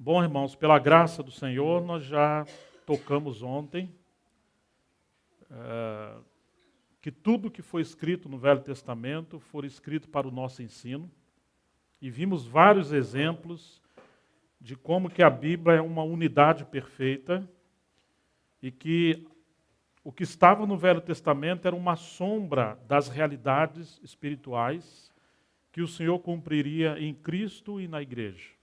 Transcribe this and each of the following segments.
Bom, irmãos, pela graça do Senhor, nós já tocamos ontem que tudo que foi escrito no Velho Testamento foi escrito para o nosso ensino, e vimos vários exemplos de como que a Bíblia é uma unidade perfeita e que o que estava no Velho Testamento era uma sombra das realidades espirituais que o Senhor cumpriria em Cristo e na igreja.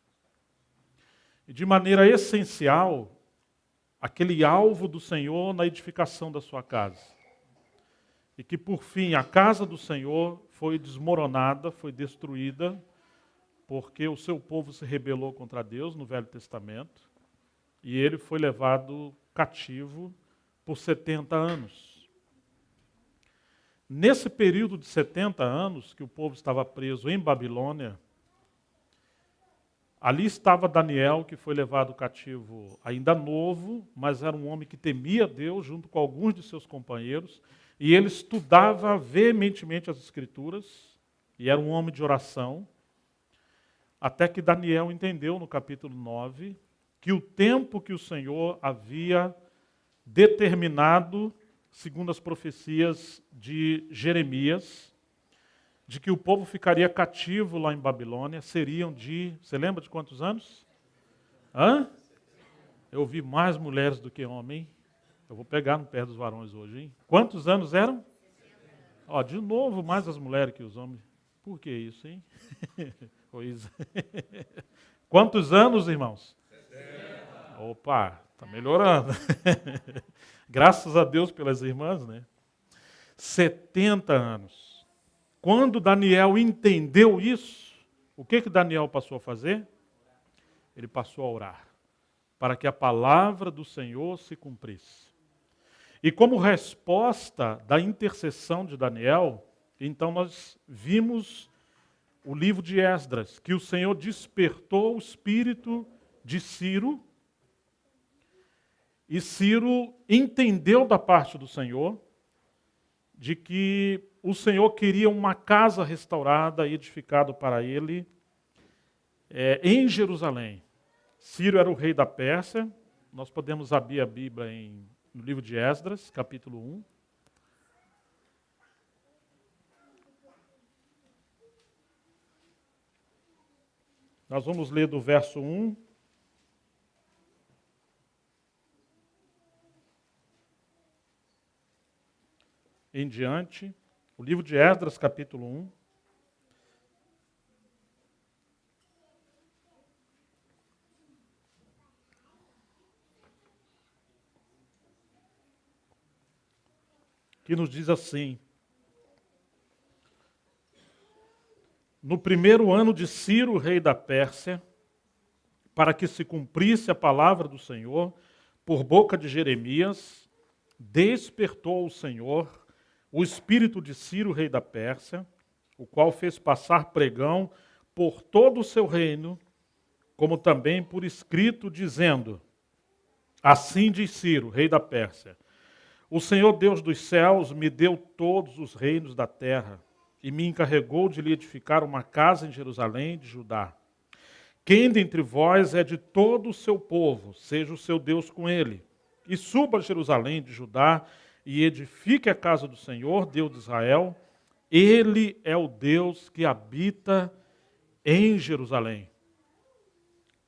E de maneira essencial, aquele alvo do Senhor na edificação da sua casa. E que, por fim, a casa do Senhor foi desmoronada, foi destruída, porque o seu povo se rebelou contra Deus no Velho Testamento, e ele foi levado cativo por 70 anos. Nesse período de 70 anos que o povo estava preso em Babilônia, ali estava Daniel, que foi levado cativo ainda novo, mas era um homem que temia Deus, junto com alguns de seus companheiros, e ele estudava veementemente as Escrituras, e era um homem de oração, até que Daniel entendeu no capítulo 9 que o tempo que o Senhor havia determinado, segundo as profecias de Jeremias, de que o povo ficaria cativo lá em Babilônia, seriam de... Você lembra de quantos anos? Eu ouvi mais mulheres do que homens. Eu vou pegar no pé dos varões hoje, hein? Quantos anos eram? De novo, mais as mulheres que os homens. Por que isso, hein? Pois. Quantos anos, irmãos? 70. Opa, está melhorando. Graças a Deus pelas irmãs, né? 70 anos. Quando Daniel entendeu isso, o que Daniel passou a fazer? Ele passou a orar, para que a palavra do Senhor se cumprisse. E como resposta da intercessão de Daniel, então nós vimos o livro de Esdras, que o Senhor despertou o espírito de Ciro, e Ciro entendeu da parte do Senhor de que o Senhor queria uma casa restaurada e edificada para ele em Jerusalém. Ciro era o rei da Pérsia. Nós podemos abrir a Bíblia no livro de Esdras, capítulo 1. Nós vamos ler do verso 1 em diante. O livro de Esdras, capítulo 1. Que nos diz assim: no primeiro ano de Ciro, rei da Pérsia, para que se cumprisse a palavra do Senhor, por boca de Jeremias, despertou o Senhor o espírito de Ciro, rei da Pérsia, o qual fez passar pregão por todo o seu reino, como também por escrito, dizendo: assim diz Ciro, rei da Pérsia: o Senhor Deus dos céus me deu todos os reinos da terra e me encarregou de lhe edificar uma casa em Jerusalém de Judá. Quem dentre vós é de todo o seu povo, seja o seu Deus com ele, e suba a Jerusalém de Judá e edifique a casa do Senhor, Deus de Israel. Ele é o Deus que habita em Jerusalém.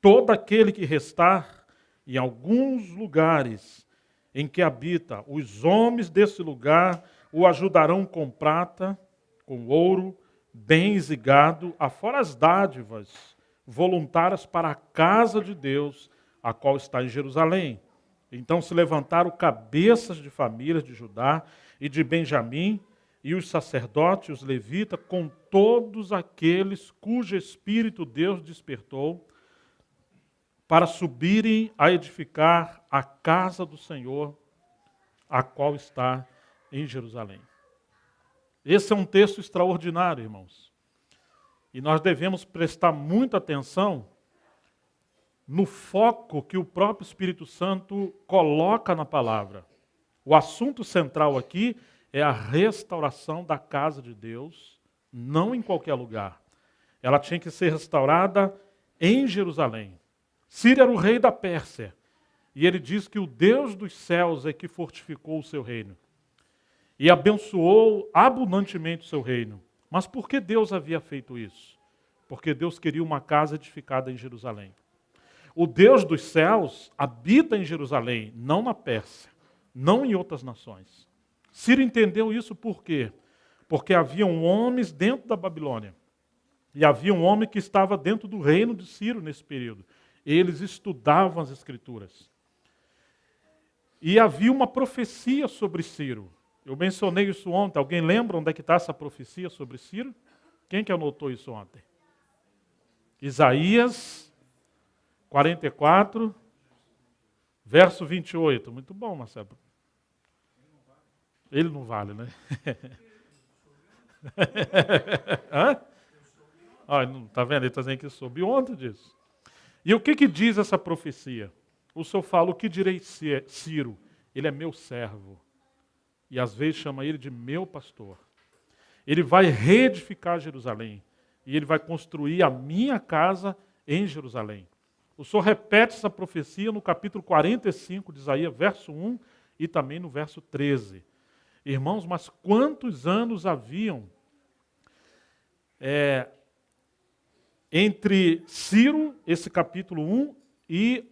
Todo aquele que restar em alguns lugares em que habita, os homens desse lugar o ajudarão com prata, com ouro, bens e gado, afora as dádivas voluntárias para a casa de Deus, a qual está em Jerusalém. Então se levantaram cabeças de famílias de Judá e de Benjamim, e os sacerdotes, os levitas, com todos aqueles cujo espírito Deus despertou, para subirem a edificar a casa do Senhor, a qual está em Jerusalém. Esse é um texto extraordinário, irmãos. E nós devemos prestar muita atenção no foco que o próprio Espírito Santo coloca na palavra. O assunto central aqui é a restauração da casa de Deus, não em qualquer lugar. Ela tinha que ser restaurada em Jerusalém. Ciro era o rei da Pérsia. E ele diz que o Deus dos céus é que fortificou o seu reino. E abençoou abundantemente o seu reino. Mas por que Deus havia feito isso? Porque Deus queria uma casa edificada em Jerusalém. O Deus dos céus habita em Jerusalém, não na Pérsia, não em outras nações. Ciro entendeu isso por quê? Porque haviam homens dentro da Babilônia. E havia um homem que estava dentro do reino de Ciro nesse período. Eles estudavam as Escrituras. E havia uma profecia sobre Ciro. Eu mencionei isso ontem. Alguém lembra onde é que está essa profecia sobre Ciro? Quem que anotou isso ontem? Isaías 44, verso 28. Muito bom, Marcelo. Ele não vale, né? Hã? Está vendo? Ele está dizendo que soube ontem disso. E o que diz essa profecia? O Senhor fala, o que direi Ciro? Ele é meu servo. E às vezes chama ele de meu pastor. Ele vai reedificar Jerusalém. E ele vai construir a minha casa em Jerusalém. O Senhor repete essa profecia no capítulo 45 de Isaías, verso 1 e também no verso 13. Irmãos, mas quantos anos haviam entre Ciro, esse capítulo 1, e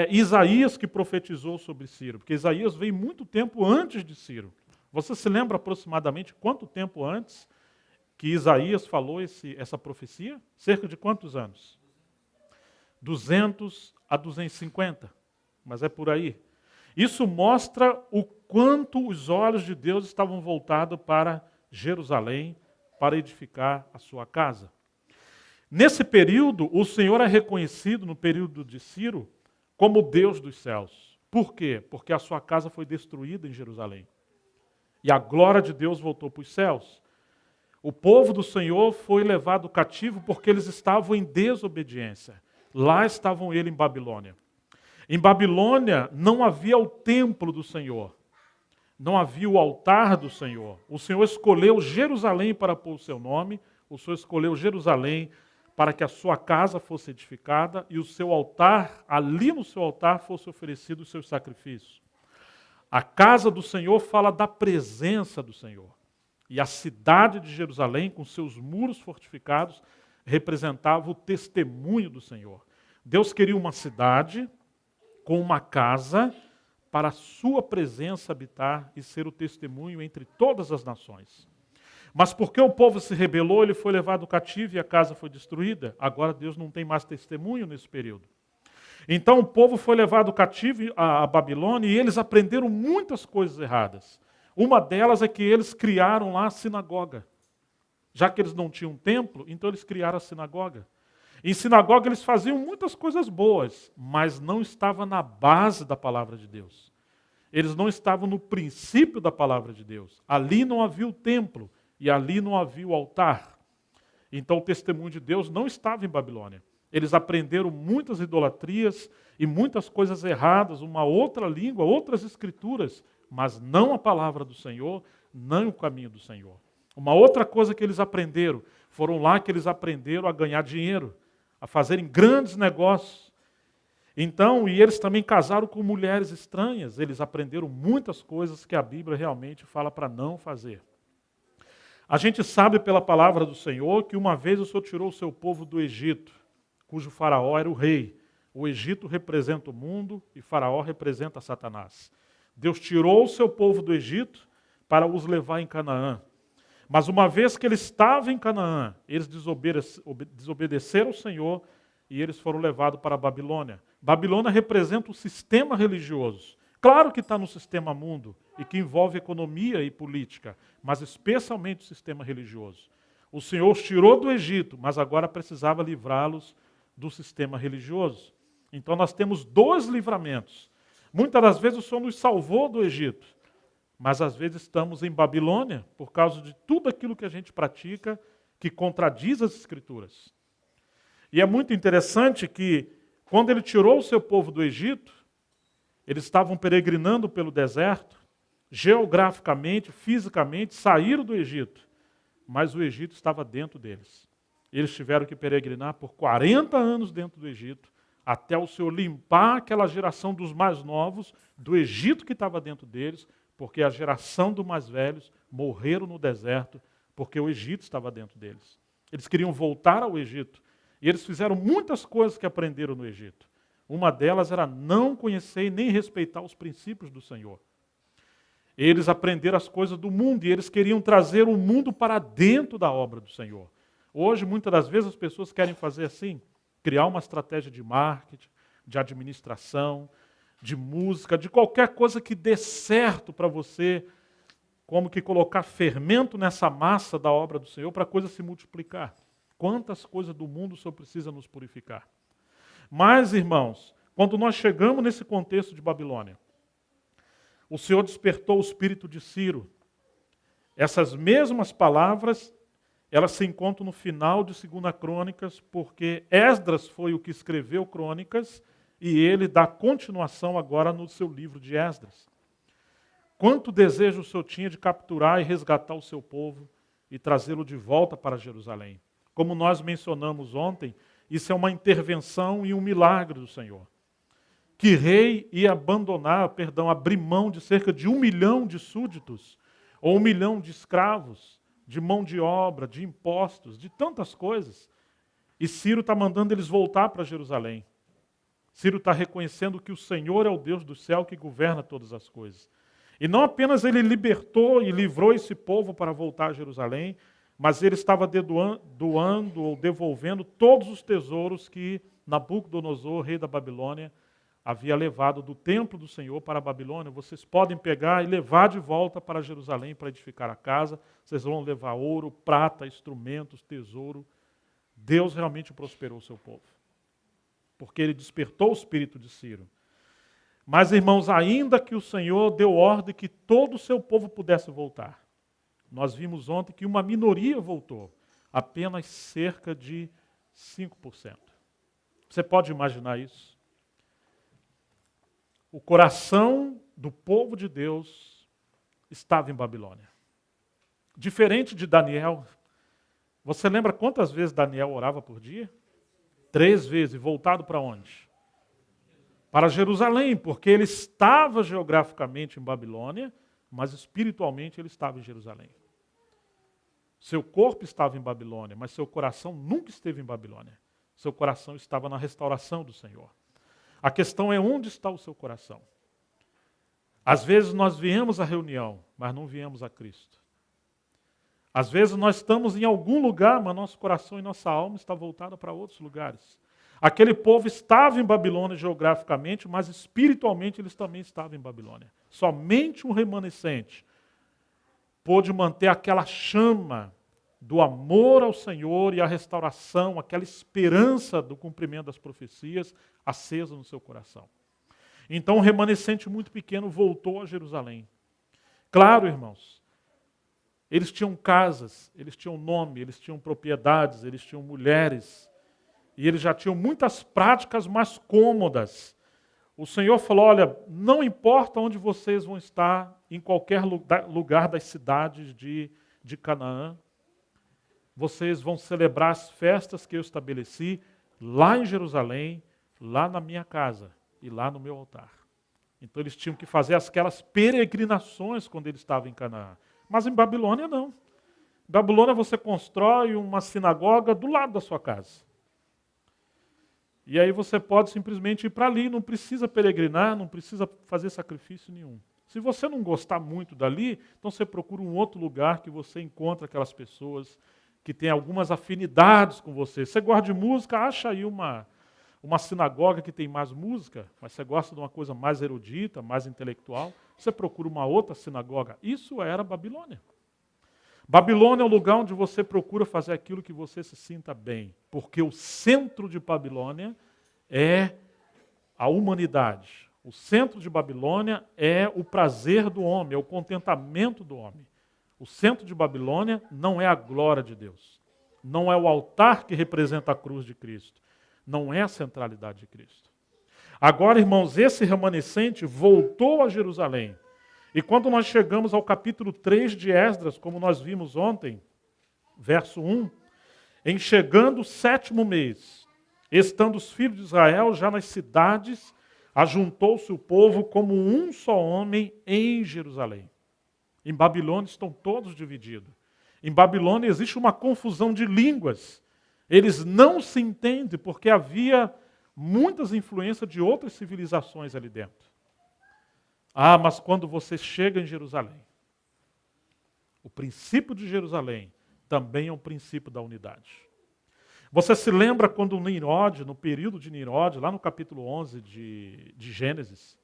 Isaías que profetizou sobre Ciro? Porque Isaías veio muito tempo antes de Ciro. Você se lembra aproximadamente quanto tempo antes que Isaías falou essa profecia? Cerca de quantos anos? 200 a 250, mas é por aí. Isso mostra o quanto os olhos de Deus estavam voltados para Jerusalém, para edificar a sua casa. Nesse período, o Senhor é reconhecido, no período de Ciro, como Deus dos céus. Por quê? Porque a sua casa foi destruída em Jerusalém. E a glória de Deus voltou para os céus. O povo do Senhor foi levado cativo porque eles estavam em desobediência. Lá estavam eles em Babilônia. Em Babilônia não havia o templo do Senhor. Não havia o altar do Senhor. O Senhor escolheu Jerusalém para pôr o seu nome. O Senhor escolheu Jerusalém para que a sua casa fosse edificada e o seu altar, ali no seu altar, fosse oferecido os seus sacrifícios. A casa do Senhor fala da presença do Senhor. E a cidade de Jerusalém, com seus muros fortificados, representava o testemunho do Senhor. Deus queria uma cidade com uma casa para a sua presença habitar e ser o testemunho entre todas as nações. Mas porque o povo se rebelou, ele foi levado cativo e a casa foi destruída. Agora Deus não tem mais testemunho nesse período. Então o povo foi levado cativo à Babilônia e eles aprenderam muitas coisas erradas. Uma delas é que eles criaram lá a sinagoga. Já que eles não tinham templo, então eles criaram a sinagoga. Em sinagoga eles faziam muitas coisas boas, mas não estava na base da palavra de Deus. Eles não estavam no princípio da palavra de Deus. Ali não havia o templo e ali não havia o altar. Então o testemunho de Deus não estava em Babilônia. Eles aprenderam muitas idolatrias e muitas coisas erradas, uma outra língua, outras escrituras, mas não a palavra do Senhor, não o caminho do Senhor. Uma outra coisa que eles aprenderam, foram lá que eles aprenderam a ganhar dinheiro, a fazerem grandes negócios. Então, e eles também casaram com mulheres estranhas, eles aprenderam muitas coisas que a Bíblia realmente fala para não fazer. A gente sabe pela palavra do Senhor que uma vez o Senhor tirou o seu povo do Egito, cujo faraó era o rei. O Egito representa o mundo e faraó representa Satanás. Deus tirou o seu povo do Egito para os levar em Canaã. Mas uma vez que ele estava em Canaã, eles desobedeceram ao Senhor e eles foram levados para a Babilônia. Babilônia representa o sistema religioso. Claro que está no sistema mundo e que envolve economia e política, mas especialmente o sistema religioso. O Senhor os tirou do Egito, mas agora precisava livrá-los do sistema religioso. Então nós temos dois livramentos. Muitas das vezes o Senhor nos salvou do Egito, mas às vezes estamos em Babilônia por causa de tudo aquilo que a gente pratica que contradiz as Escrituras. E é muito interessante que quando ele tirou o seu povo do Egito, eles estavam peregrinando pelo deserto, geograficamente, fisicamente, saíram do Egito, mas o Egito estava dentro deles. Eles tiveram que peregrinar por 40 anos dentro do Egito, até o Senhor limpar aquela geração dos mais novos, do Egito que estava dentro deles, porque a geração dos mais velhos morreram no deserto, porque o Egito estava dentro deles. Eles queriam voltar ao Egito, e eles fizeram muitas coisas que aprenderam no Egito. Uma delas era não conhecer e nem respeitar os princípios do Senhor. Eles aprenderam as coisas do mundo, e eles queriam trazer o mundo para dentro da obra do Senhor. Hoje, muitas das vezes, as pessoas querem fazer assim, criar uma estratégia de marketing, de administração, de música, de qualquer coisa que dê certo para você, como que colocar fermento nessa massa da obra do Senhor para a coisa se multiplicar. Quantas coisas do mundo o Senhor precisa nos purificar. Mas, irmãos, quando nós chegamos nesse contexto de Babilônia, o Senhor despertou o espírito de Ciro. Essas mesmas palavras, elas se encontram no final de 2 Crônicas, porque Esdras foi o que escreveu Crônicas, e ele dá continuação agora no seu livro de Esdras. Quanto desejo o Senhor tinha de capturar e resgatar o seu povo e trazê-lo de volta para Jerusalém. Como nós mencionamos ontem, isso é uma intervenção e um milagre do Senhor. Que rei ia abrir mão de cerca de 1 milhão de súditos, ou 1 milhão de escravos, de mão de obra, de impostos, de tantas coisas. E Ciro está mandando eles voltar para Jerusalém. Ciro está reconhecendo que o Senhor é o Deus do céu que governa todas as coisas. E não apenas ele libertou e livrou esse povo para voltar a Jerusalém, mas ele estava doando ou devolvendo todos os tesouros que Nabucodonosor, rei da Babilônia, havia levado do templo do Senhor para a Babilônia. Vocês podem pegar e levar de volta para Jerusalém para edificar a casa. Vocês vão levar ouro, prata, instrumentos, tesouro. Deus realmente prosperou o seu povo, porque ele despertou o espírito de Ciro. Mas, irmãos, ainda que o Senhor deu ordem que todo o seu povo pudesse voltar, nós vimos ontem que uma minoria voltou, apenas cerca de 5%. Você pode imaginar isso? O coração do povo de Deus estava em Babilônia. Diferente de Daniel. Você lembra quantas vezes Daniel orava por dia? 3 vezes. Voltado para onde? Para Jerusalém, porque ele estava geograficamente em Babilônia, mas espiritualmente ele estava em Jerusalém. Seu corpo estava em Babilônia, mas seu coração nunca esteve em Babilônia. Seu coração estava na restauração do Senhor. A questão é onde está o seu coração. Às vezes nós viemos à reunião, mas não viemos a Cristo. Às vezes nós estamos em algum lugar, mas nosso coração e nossa alma está voltada para outros lugares. Aquele povo estava em Babilônia geograficamente, mas espiritualmente eles também estavam em Babilônia. Somente um remanescente pôde manter aquela chama do amor ao Senhor e a restauração, aquela esperança do cumprimento das profecias acesa no seu coração. Então um remanescente muito pequeno voltou a Jerusalém. Claro, irmãos, eles tinham casas, eles tinham nome, eles tinham propriedades, eles tinham mulheres, e eles já tinham muitas práticas mais cômodas. O Senhor falou, olha, não importa onde vocês vão estar, em qualquer lugar das cidades de Canaã, vocês vão celebrar as festas que eu estabeleci lá em Jerusalém, lá na minha casa e lá no meu altar. Então eles tinham que fazer aquelas peregrinações quando eles estavam em Canaã. Mas em Babilônia não. Em Babilônia você constrói uma sinagoga do lado da sua casa. E aí você pode simplesmente ir para ali, não precisa peregrinar, não precisa fazer sacrifício nenhum. Se você não gostar muito dali, então você procura um outro lugar que você encontra aquelas pessoas que têm algumas afinidades com você. Você gosta de música, acha aí uma sinagoga que tem mais música, mas você gosta de uma coisa mais erudita, mais intelectual, você procura uma outra sinagoga. Isso era Babilônia. Babilônia é o lugar onde você procura fazer aquilo que você se sinta bem, porque o centro de Babilônia é a humanidade. O centro de Babilônia é o prazer do homem, é o contentamento do homem. O centro de Babilônia não é a glória de Deus. Não é o altar que representa a cruz de Cristo. Não é a centralidade de Cristo. Agora, irmãos, esse remanescente voltou a Jerusalém. E quando nós chegamos ao capítulo 3 de Esdras, como nós vimos ontem, verso 1, em chegando o 7º mês, Estando os filhos de Israel já nas cidades, ajuntou-se o povo como um só homem em Jerusalém. Em Babilônia estão todos divididos. Em Babilônia existe uma confusão de línguas. Eles não se entendem porque havia muitas influências de outras civilizações ali dentro. Ah, mas quando você chega em Jerusalém, o princípio de Jerusalém também é um princípio da unidade. Você se lembra quando Nimrod, no período de Nimrod, lá no capítulo 11 de Gênesis,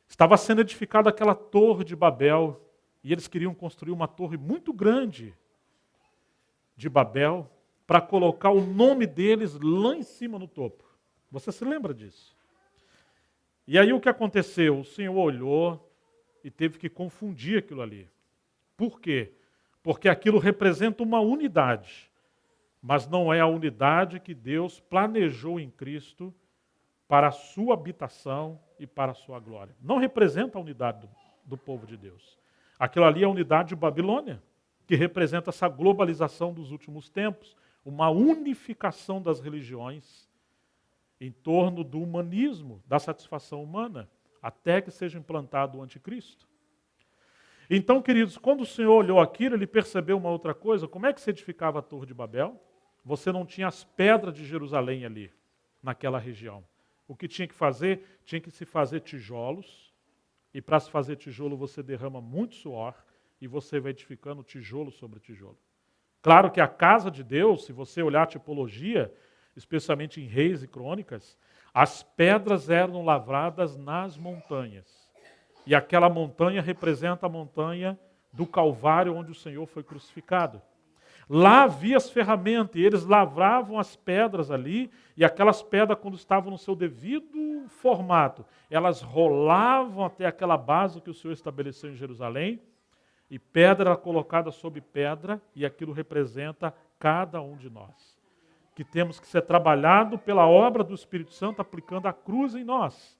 estava sendo edificada aquela torre de Babel, e eles queriam construir uma torre muito grande de Babel, para colocar o nome deles lá em cima no topo. Você se lembra disso? E aí o que aconteceu? O Senhor olhou e teve que confundir aquilo ali. Por quê? Porque aquilo representa uma unidade, mas não é a unidade que Deus planejou em Cristo para a sua habitação e para a sua glória. Não representa a unidade do povo de Deus. Aquilo ali é a unidade de Babilônia, que representa essa globalização dos últimos tempos, uma unificação das religiões em torno do humanismo, da satisfação humana, até que seja implantado o anticristo. Então, queridos, quando o Senhor olhou aquilo, ele percebeu uma outra coisa. Como é que se edificava a Torre de Babel? Você não tinha as pedras de Jerusalém ali, naquela região. O que tinha que fazer? Tinha que se fazer tijolos, e para se fazer tijolo você derrama muito suor, e você vai edificando tijolo sobre tijolo. Claro que a casa de Deus, se você olhar a tipologia, especialmente em Reis e Crônicas, as pedras eram lavradas nas montanhas. E aquela montanha representa a montanha do Calvário, onde o Senhor foi crucificado. Lá havia as ferramentas, e eles lavravam as pedras ali, e aquelas pedras, quando estavam no seu devido formato, elas rolavam até aquela base que o Senhor estabeleceu em Jerusalém, e pedra era colocada sobre pedra, e aquilo representa cada um de nós, que temos que ser trabalhado pela obra do Espírito Santo, aplicando a cruz em nós.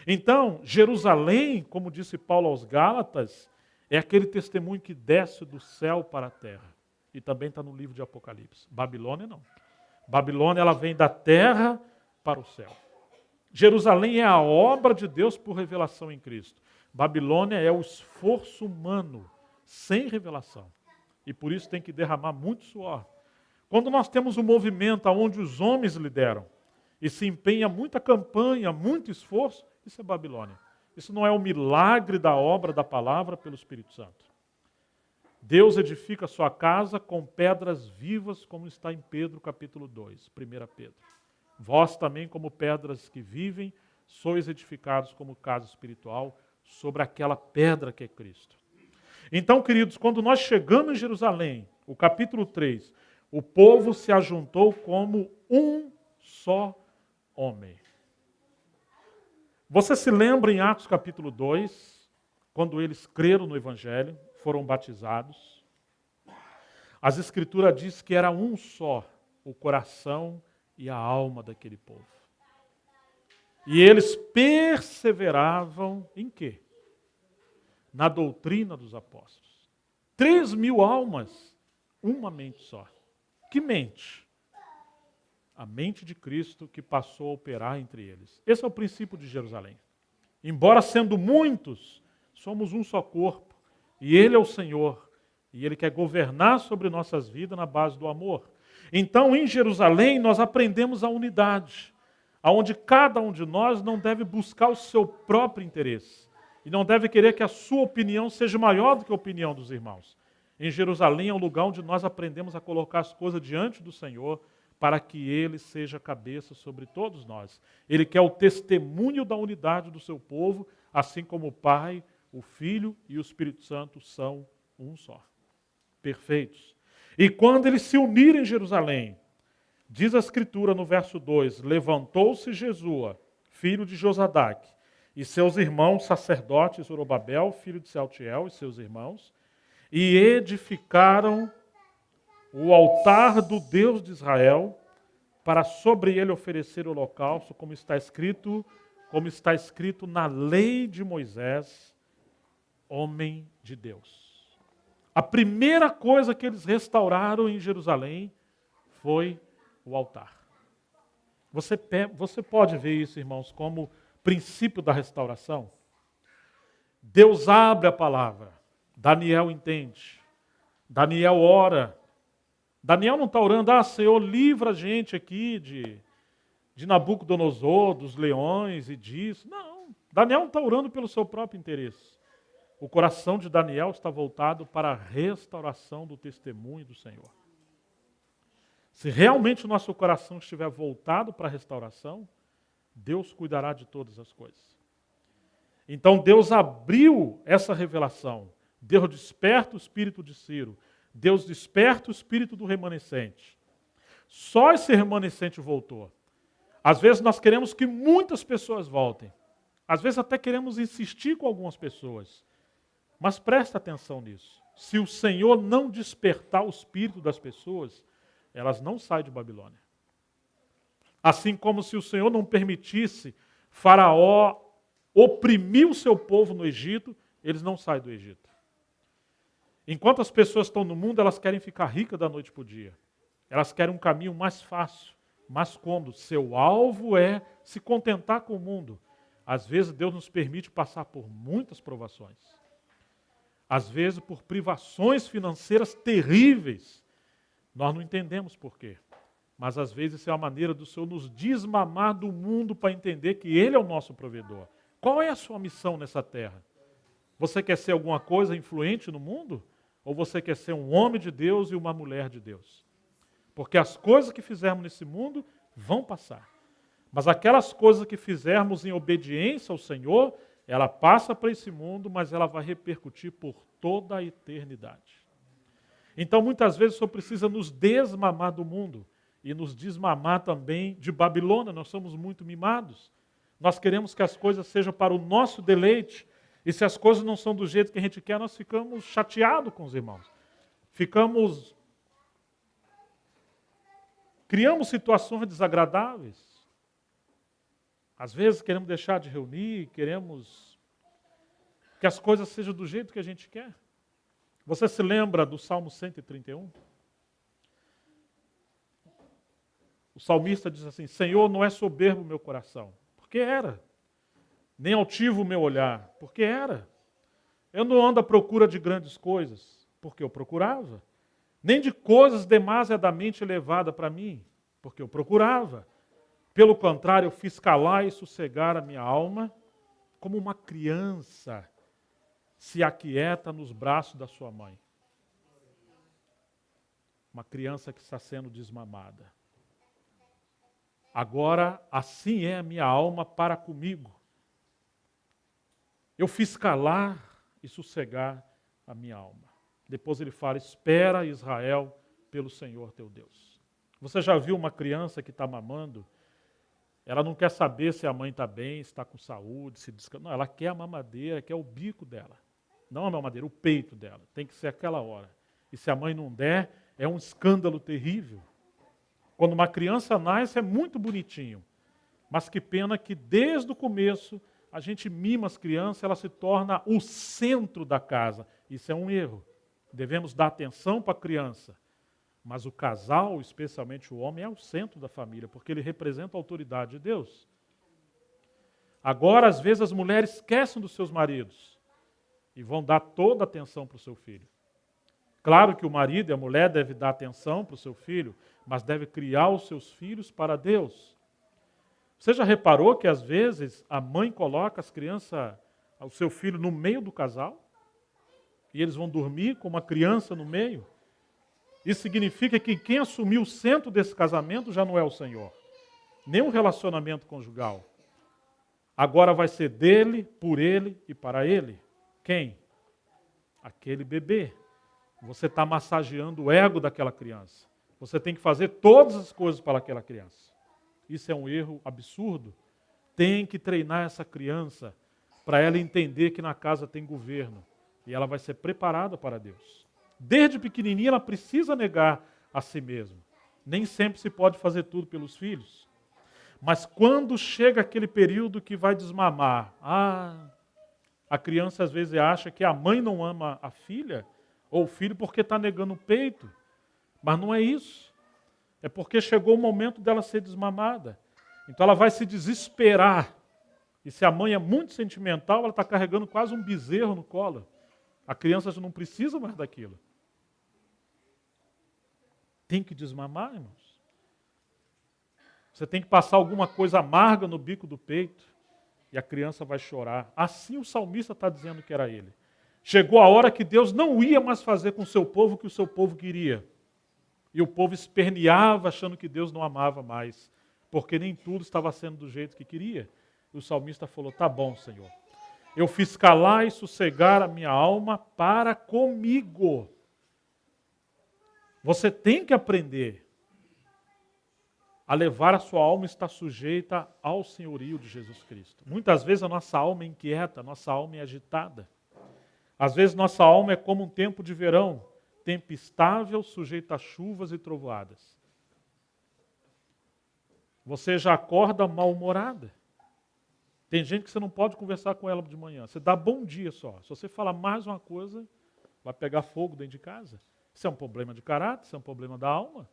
Então, Jerusalém, como disse Paulo aos Gálatas, é aquele testemunho que desce do céu para a terra. E também está no livro de Apocalipse. Babilônia não. Babilônia ela vem da terra para o céu. Jerusalém é a obra de Deus por revelação em Cristo. Babilônia é o esforço humano, sem revelação. E por isso tem que derramar muito suor. Quando nós temos um movimento onde os homens lideram, e se empenha muita campanha, muito esforço, isso é Babilônia. Isso não é o milagre da obra da palavra pelo Espírito Santo. Deus edifica a sua casa com pedras vivas, como está em Pedro capítulo 2, 1 Pedro. Vós também, como pedras que vivem, sois edificados como casa espiritual sobre aquela pedra que é Cristo. Então, queridos, quando nós chegamos em Jerusalém, o capítulo 3, o povo se ajuntou como um só homem. Você se lembra em Atos capítulo 2, quando eles creram no Evangelho, foram batizados? As Escrituras diz que era um só o coração e a alma daquele povo. E eles perseveravam em quê? Na doutrina dos apóstolos. 3.000 almas, uma mente só. Que mente? A mente de Cristo que passou a operar entre eles. Esse é o princípio de Jerusalém. Embora sendo muitos, somos um só corpo. E Ele é o Senhor. E Ele quer governar sobre nossas vidas na base do amor. Então, em Jerusalém, nós aprendemos a unidade, onde cada um de nós não deve buscar o seu próprio interesse. E não deve querer que a sua opinião seja maior do que a opinião dos irmãos. Em Jerusalém é um lugar onde nós aprendemos a colocar as coisas diante do Senhor, para que Ele seja cabeça sobre todos nós. Ele quer o testemunho da unidade do seu povo, assim como o Pai, o Filho e o Espírito Santo são um só. Perfeitos. E quando eles se uniram em Jerusalém, diz a Escritura no verso 2, levantou-se Jesua, filho de Josadaque, e seus irmãos sacerdotes, Zorobabel, filho de Sealtiel, e seus irmãos, e edificaram o altar do Deus de Israel, para sobre ele oferecer o holocausto, como está escrito na lei de Moisés, homem de Deus. A primeira coisa que eles restauraram em Jerusalém foi o altar. Você pode ver isso, irmãos, como princípio da restauração? Deus abre a palavra, Daniel entende, Daniel ora. Daniel não está orando, Senhor, livra a gente aqui de Nabucodonosor, dos leões e disso. Não, Daniel não está orando pelo seu próprio interesse. O coração de Daniel está voltado para a restauração do testemunho do Senhor. Se realmente o nosso coração estiver voltado para a restauração, Deus cuidará de todas as coisas. Então Deus abriu essa revelação. Deus desperta o espírito de Ciro. Deus desperta o espírito do remanescente. Só esse remanescente voltou. Às vezes nós queremos que muitas pessoas voltem. Às vezes até queremos insistir com algumas pessoas. Mas presta atenção nisso. Se o Senhor não despertar o espírito das pessoas, elas não saem de Babilônia. Assim como se o Senhor não permitisse Faraó oprimir o seu povo no Egito, eles não saem do Egito. Enquanto as pessoas estão no mundo, elas querem ficar ricas da noite para o dia. Elas querem um caminho mais fácil, mais cômodo. Seu alvo é se contentar com o mundo. Às vezes Deus nos permite passar por muitas provações. Às vezes por privações financeiras terríveis. Nós não entendemos por quê. Mas às vezes isso é uma maneira do Senhor nos desmamar do mundo para entender que Ele é o nosso provedor. Qual é a sua missão nessa terra? Você quer ser alguma coisa influente no mundo? Ou você quer ser um homem de Deus e uma mulher de Deus? Porque as coisas que fizermos nesse mundo vão passar. Mas aquelas coisas que fizermos em obediência ao Senhor, ela passa para esse mundo, mas ela vai repercutir por toda a eternidade. Então, muitas vezes, o Senhor precisa nos desmamar do mundo e nos desmamar também de Babilônia. Nós somos muito mimados. Nós queremos que as coisas sejam para o nosso deleite. E se as coisas não são do jeito que a gente quer, nós ficamos chateados com os irmãos. Criamos situações desagradáveis. Às vezes queremos deixar de reunir, queremos que as coisas sejam do jeito que a gente quer. Você se lembra do Salmo 131? O salmista diz assim: Senhor, não é soberbo o meu coração. Porque era. Nem altivo o meu olhar. Porque era. Eu não ando à procura de grandes coisas. Porque eu procurava. Nem de coisas demasiadamente elevadas para mim. Porque eu procurava. Pelo contrário, eu fiz calar e sossegar a minha alma como uma criança se aquieta nos braços da sua mãe. Uma criança que está sendo desmamada. Agora, assim é a minha alma para comigo. Eu fiz calar e sossegar a minha alma. Depois ele fala: espera, Israel, pelo Senhor teu Deus. Você já viu uma criança que está mamando? Ela não quer saber se a mãe está bem, se está com saúde, se descansa. Não, ela quer a mamadeira, quer o bico dela. Não a mamadeira, o peito dela. Tem que ser aquela hora. E se a mãe não der, é um escândalo terrível. Quando uma criança nasce, é muito bonitinho. Mas que pena que desde o começo a gente mima as crianças, ela se torna o centro da casa. Isso é um erro. Devemos dar atenção para a criança. Mas o casal, especialmente o homem, é o centro da família, porque ele representa a autoridade de Deus. Agora, às vezes, as mulheres esquecem dos seus maridos e vão dar toda a atenção para o seu filho. Claro que o marido e a mulher devem dar atenção para o seu filho, mas deve criar os seus filhos para Deus. Você já reparou que, às vezes, a mãe coloca as crianças, o seu filho, no meio do casal? E eles vão dormir com uma criança no meio? Isso significa que quem assumiu o centro desse casamento já não é o Senhor. Nem o relacionamento conjugal. Agora vai ser dele, por ele e para ele. Quem? Aquele bebê. Você está massageando o ego daquela criança. Você tem que fazer todas as coisas para aquela criança. Isso é um erro absurdo. Tem que treinar essa criança para ela entender que na casa tem governo. E ela vai ser preparada para Deus. Desde pequenininha ela precisa negar a si mesma. Nem sempre se pode fazer tudo pelos filhos. Mas quando chega aquele período que vai desmamar, a criança às vezes acha que a mãe não ama a filha ou o filho porque está negando o peito. Mas não é isso. É porque chegou o momento dela ser desmamada. Então ela vai se desesperar. E se a mãe é muito sentimental, ela está carregando quase um bezerro no colo. A criança já não precisa mais daquilo. Tem que desmamar, irmãos. Você tem que passar alguma coisa amarga no bico do peito e a criança vai chorar. Assim o salmista está dizendo que era ele. Chegou a hora que Deus não ia mais fazer com o seu povo o que o seu povo queria. E o povo esperneava achando que Deus não amava mais, porque nem tudo estava sendo do jeito que queria. E o salmista falou, tá bom, Senhor. Eu fiz calar e sossegar a minha alma para comigo. Você tem que aprender a levar a sua alma estar sujeita ao senhorio de Jesus Cristo. Muitas vezes a nossa alma é inquieta, a nossa alma é agitada. Às vezes nossa alma é como um tempo de verão, tempo estável, sujeito a chuvas e trovoadas. Você já acorda mal-humorada. Tem gente que você não pode conversar com ela de manhã. Você dá bom dia só. Se você falar mais uma coisa, vai pegar fogo dentro de casa. Isso é um problema de caráter, isso é um problema da alma.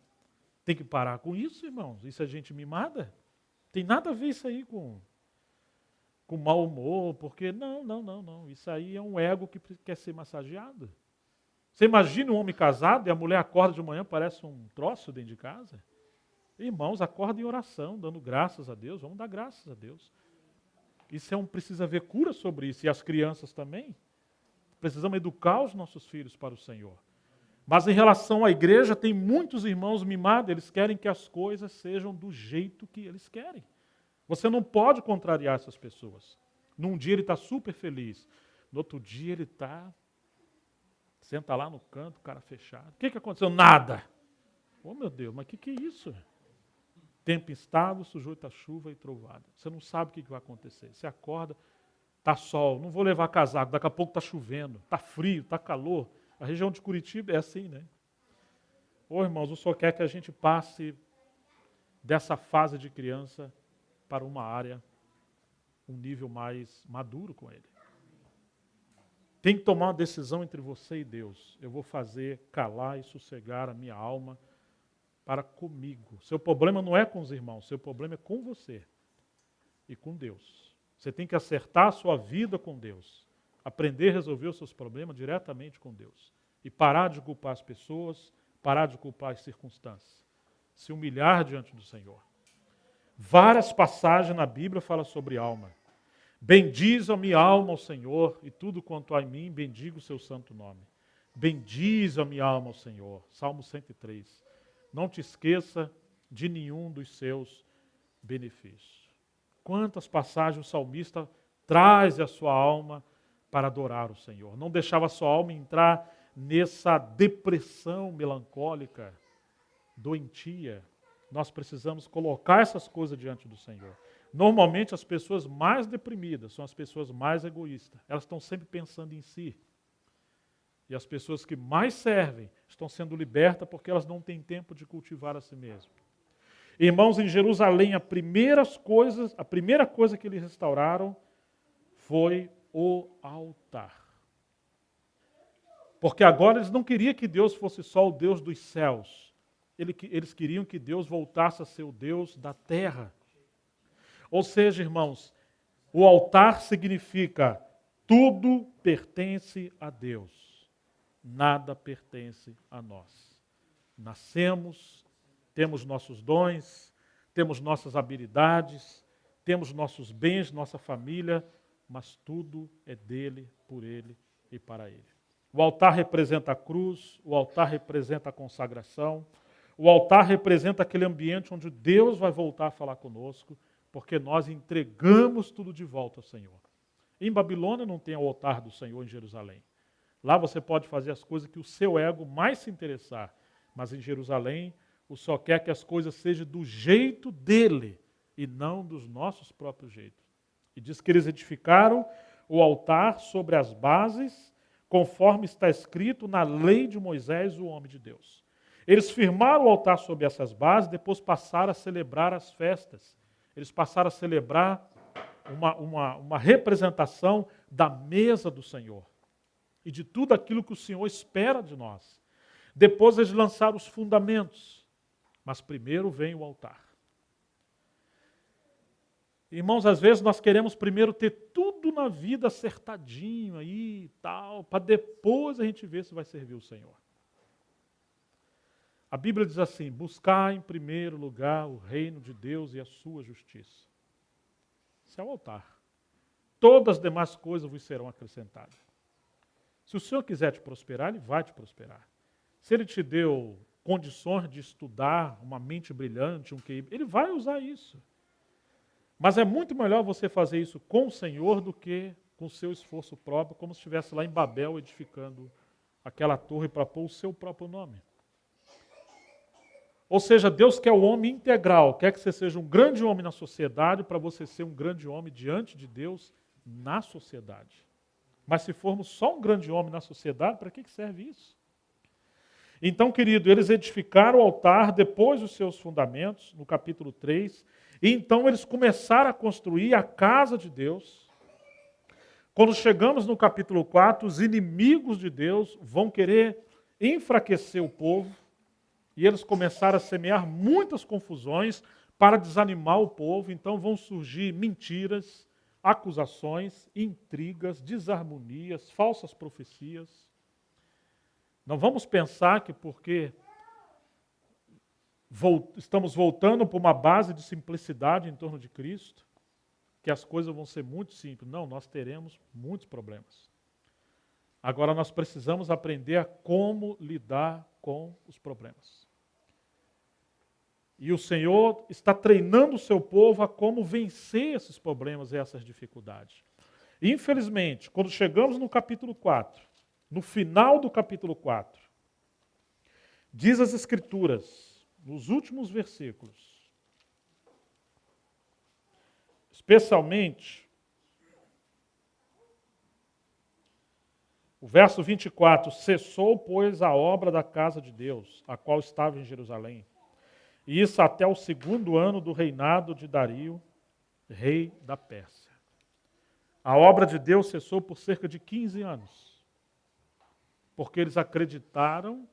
Tem que parar com isso, irmãos. Isso é gente mimada. Tem nada a ver isso aí com mau humor, porque não. Isso aí é um ego que quer ser massageado. Você imagina um homem casado e a mulher acorda de manhã, parece um troço dentro de casa? Irmãos, acorda em oração, dando graças a Deus. Vamos dar graças a Deus. Isso precisa haver cura sobre isso. E as crianças também. Precisamos educar os nossos filhos para o Senhor. Mas em relação à igreja, tem muitos irmãos mimados, eles querem que as coisas sejam do jeito que eles querem. Você não pode contrariar essas pessoas. Num dia ele está super feliz, no outro dia ele senta lá no canto, cara fechado. O que aconteceu? Nada. Oh meu Deus, mas o que é isso? Tempo instável, sujeito a chuva e trovada. Você não sabe o que vai acontecer. Você acorda, está sol, não vou levar casaco, daqui a pouco está chovendo, está frio, está calor. A região de Curitiba é assim, né? Ô irmãos, o Senhor quer que a gente passe dessa fase de criança para uma área, um nível mais maduro com Ele. Tem que tomar uma decisão entre você e Deus. Eu vou fazer calar e sossegar a minha alma para comigo. Seu problema não é com os irmãos, seu problema é com você e com Deus. Você tem que acertar a sua vida com Deus. Aprender a resolver os seus problemas diretamente com Deus. E parar de culpar as pessoas, parar de culpar as circunstâncias. Se humilhar diante do Senhor. Várias passagens na Bíblia falam sobre alma. Bendize a minha alma ao Senhor, e tudo quanto há em mim, bendiga o seu santo nome. Bendize a minha alma ao Senhor. Salmo 103. Não te esqueça de nenhum dos seus benefícios. Quantas passagens o salmista traz a sua alma para adorar o Senhor. Não deixava a sua alma entrar nessa depressão melancólica, doentia. Nós precisamos colocar essas coisas diante do Senhor. Normalmente as pessoas mais deprimidas são as pessoas mais egoístas. Elas estão sempre pensando em si. E as pessoas que mais servem estão sendo libertas porque elas não têm tempo de cultivar a si mesmas. Irmãos, em Jerusalém, a primeira coisa que eles restauraram foi o altar. Porque agora eles não queriam que Deus fosse só o Deus dos céus. Eles queriam que Deus voltasse a ser o Deus da terra. Ou seja, irmãos, o altar significa tudo pertence a Deus. Nada pertence a nós. Nascemos, temos nossos dons, temos nossas habilidades, temos nossos bens, nossa família, mas tudo é dele, por ele e para ele. O altar representa a cruz, o altar representa a consagração, o altar representa aquele ambiente onde Deus vai voltar a falar conosco, porque nós entregamos tudo de volta ao Senhor. Em Babilônia não tem o altar do Senhor em Jerusalém. Lá você pode fazer as coisas que o seu ego mais se interessar, mas em Jerusalém o Senhor quer que as coisas sejam do jeito dele e não dos nossos próprios jeitos. E diz que eles edificaram o altar sobre as bases, conforme está escrito na lei de Moisés, o homem de Deus. Eles firmaram o altar sobre essas bases, depois passaram a celebrar as festas. Eles passaram a celebrar uma representação da mesa do Senhor e de tudo aquilo que o Senhor espera de nós. Depois eles lançaram os fundamentos, mas primeiro vem o altar. Irmãos, às vezes nós queremos primeiro ter tudo na vida acertadinho aí e tal, para depois a gente ver se vai servir o Senhor. A Bíblia diz assim: buscar em primeiro lugar o reino de Deus e a sua justiça. Isso é o altar. Todas as demais coisas vos serão acrescentadas. Se o Senhor quiser te prosperar, Ele vai te prosperar. Se Ele te deu condições de estudar, uma mente brilhante, um QI, Ele vai usar isso. Mas é muito melhor você fazer isso com o Senhor do que com o seu esforço próprio, como se estivesse lá em Babel edificando aquela torre para pôr o seu próprio nome. Ou seja, Deus quer o homem integral, quer que você seja um grande homem na sociedade para você ser um grande homem diante de Deus na sociedade. Mas se formos só um grande homem na sociedade, para que serve isso? Então, querido, eles edificaram o altar depois dos seus fundamentos, no capítulo 3, e então eles começaram a construir a casa de Deus. Quando chegamos no capítulo 4, os inimigos de Deus vão querer enfraquecer o povo, e eles começaram a semear muitas confusões para desanimar o povo, então vão surgir mentiras, acusações, intrigas, desarmonias, falsas profecias. Não vamos pensar que porque estamos voltando para uma base de simplicidade em torno de Cristo, que as coisas vão ser muito simples. Não, nós teremos muitos problemas. Agora nós precisamos aprender a como lidar com os problemas. E o Senhor está treinando o seu povo a como vencer esses problemas e essas dificuldades. E, infelizmente, quando chegamos no capítulo 4, no final do capítulo 4, diz as Escrituras, nos últimos versículos, especialmente o verso 24: cessou, pois, a obra da casa de Deus, a qual estava em Jerusalém. E isso até o 2º ano do reinado de Dario, rei da Pérsia. A obra de Deus cessou por cerca de 15 anos, porque eles acreditaram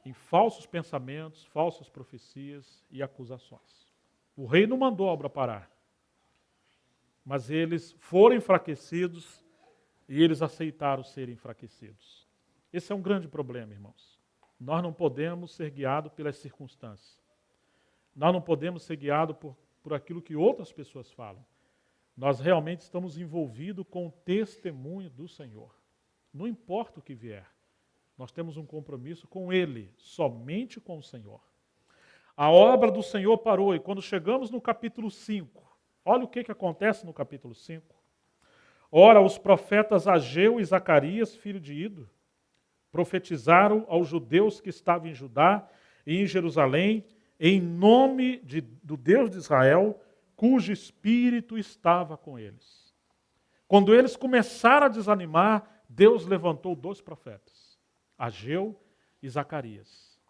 em falsos pensamentos, falsas profecias e acusações. O rei não mandou a obra parar, mas eles foram enfraquecidos e eles aceitaram ser enfraquecidos. Esse é um grande problema, irmãos. Nós não podemos ser guiados pelas circunstâncias. Nós não podemos ser guiados por aquilo que outras pessoas falam. Nós realmente estamos envolvidos com o testemunho do Senhor. Não importa o que vier. Nós temos um compromisso com Ele, somente com o Senhor. A obra do Senhor parou, e quando chegamos no capítulo 5, olha o que acontece no capítulo 5. Ora, os profetas Ageu e Zacarias, filho de Ido, profetizaram aos judeus que estavam em Judá e em Jerusalém, em nome do Deus de Israel, cujo espírito estava com eles. Quando eles começaram a desanimar, Deus levantou 2 profetas, Ageu e Zacarias.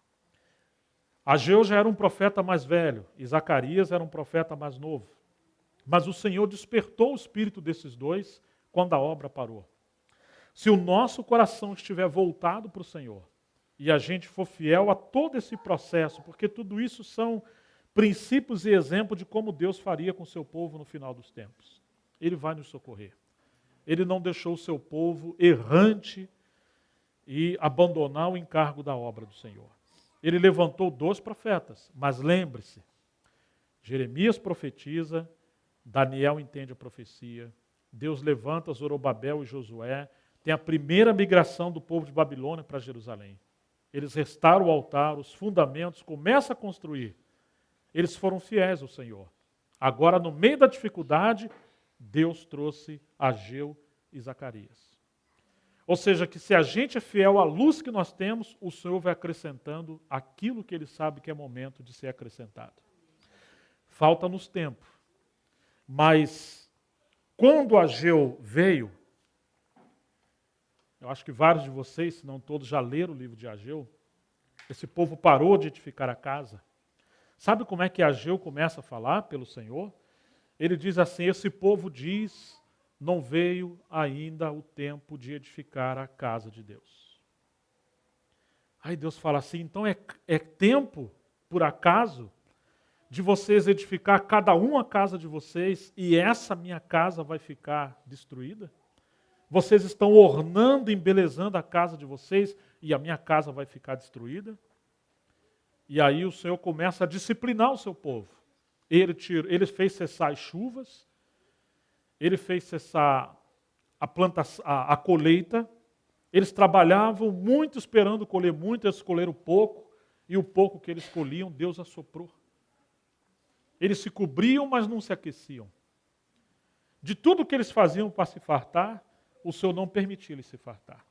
Ageu já era um profeta mais velho, e Zacarias era um profeta mais novo. Mas o Senhor despertou o espírito desses 2 quando a obra parou. Se o nosso coração estiver voltado para o Senhor, e a gente for fiel a todo esse processo, porque tudo isso são princípios e exemplos de como Deus faria com o seu povo no final dos tempos. Ele vai nos socorrer. Ele não deixou o seu povo errante e abandonar o encargo da obra do Senhor. Ele levantou 2 profetas, mas lembre-se, Jeremias profetiza, Daniel entende a profecia, Deus levanta Zorobabel e Josué, tem a primeira migração do povo de Babilônia para Jerusalém. Eles restauram o altar, os fundamentos, começam a construir. Eles foram fiéis ao Senhor. Agora, no meio da dificuldade, Deus trouxe Ageu e Zacarias. Ou seja, que se a gente é fiel à luz que nós temos, o Senhor vai acrescentando aquilo que Ele sabe que é momento de ser acrescentado. Falta-nos tempo. Mas, quando Ageu veio, eu acho que vários de vocês, se não todos, já leram o livro de Ageu. Esse povo parou de edificar a casa. Sabe como é que Ageu começa a falar pelo Senhor? Ele diz assim: esse povo diz, não veio ainda o tempo de edificar a casa de Deus. Aí Deus fala assim: então é tempo, por acaso? de vocês edificar cada um a casa de vocês e essa minha casa vai ficar destruída? Vocês estão ornando, embelezando a casa de vocês e a minha casa vai ficar destruída? E aí o Senhor começa a disciplinar o seu povo. Ele fez cessar as chuvas, ele fez cessar a colheita. Eles trabalhavam muito esperando colher muito, eles colheram pouco, e o pouco que eles colhiam, Deus assoprou. Eles se cobriam, mas não se aqueciam. De tudo que eles faziam para se fartar, o Senhor não permitia eles se fartar.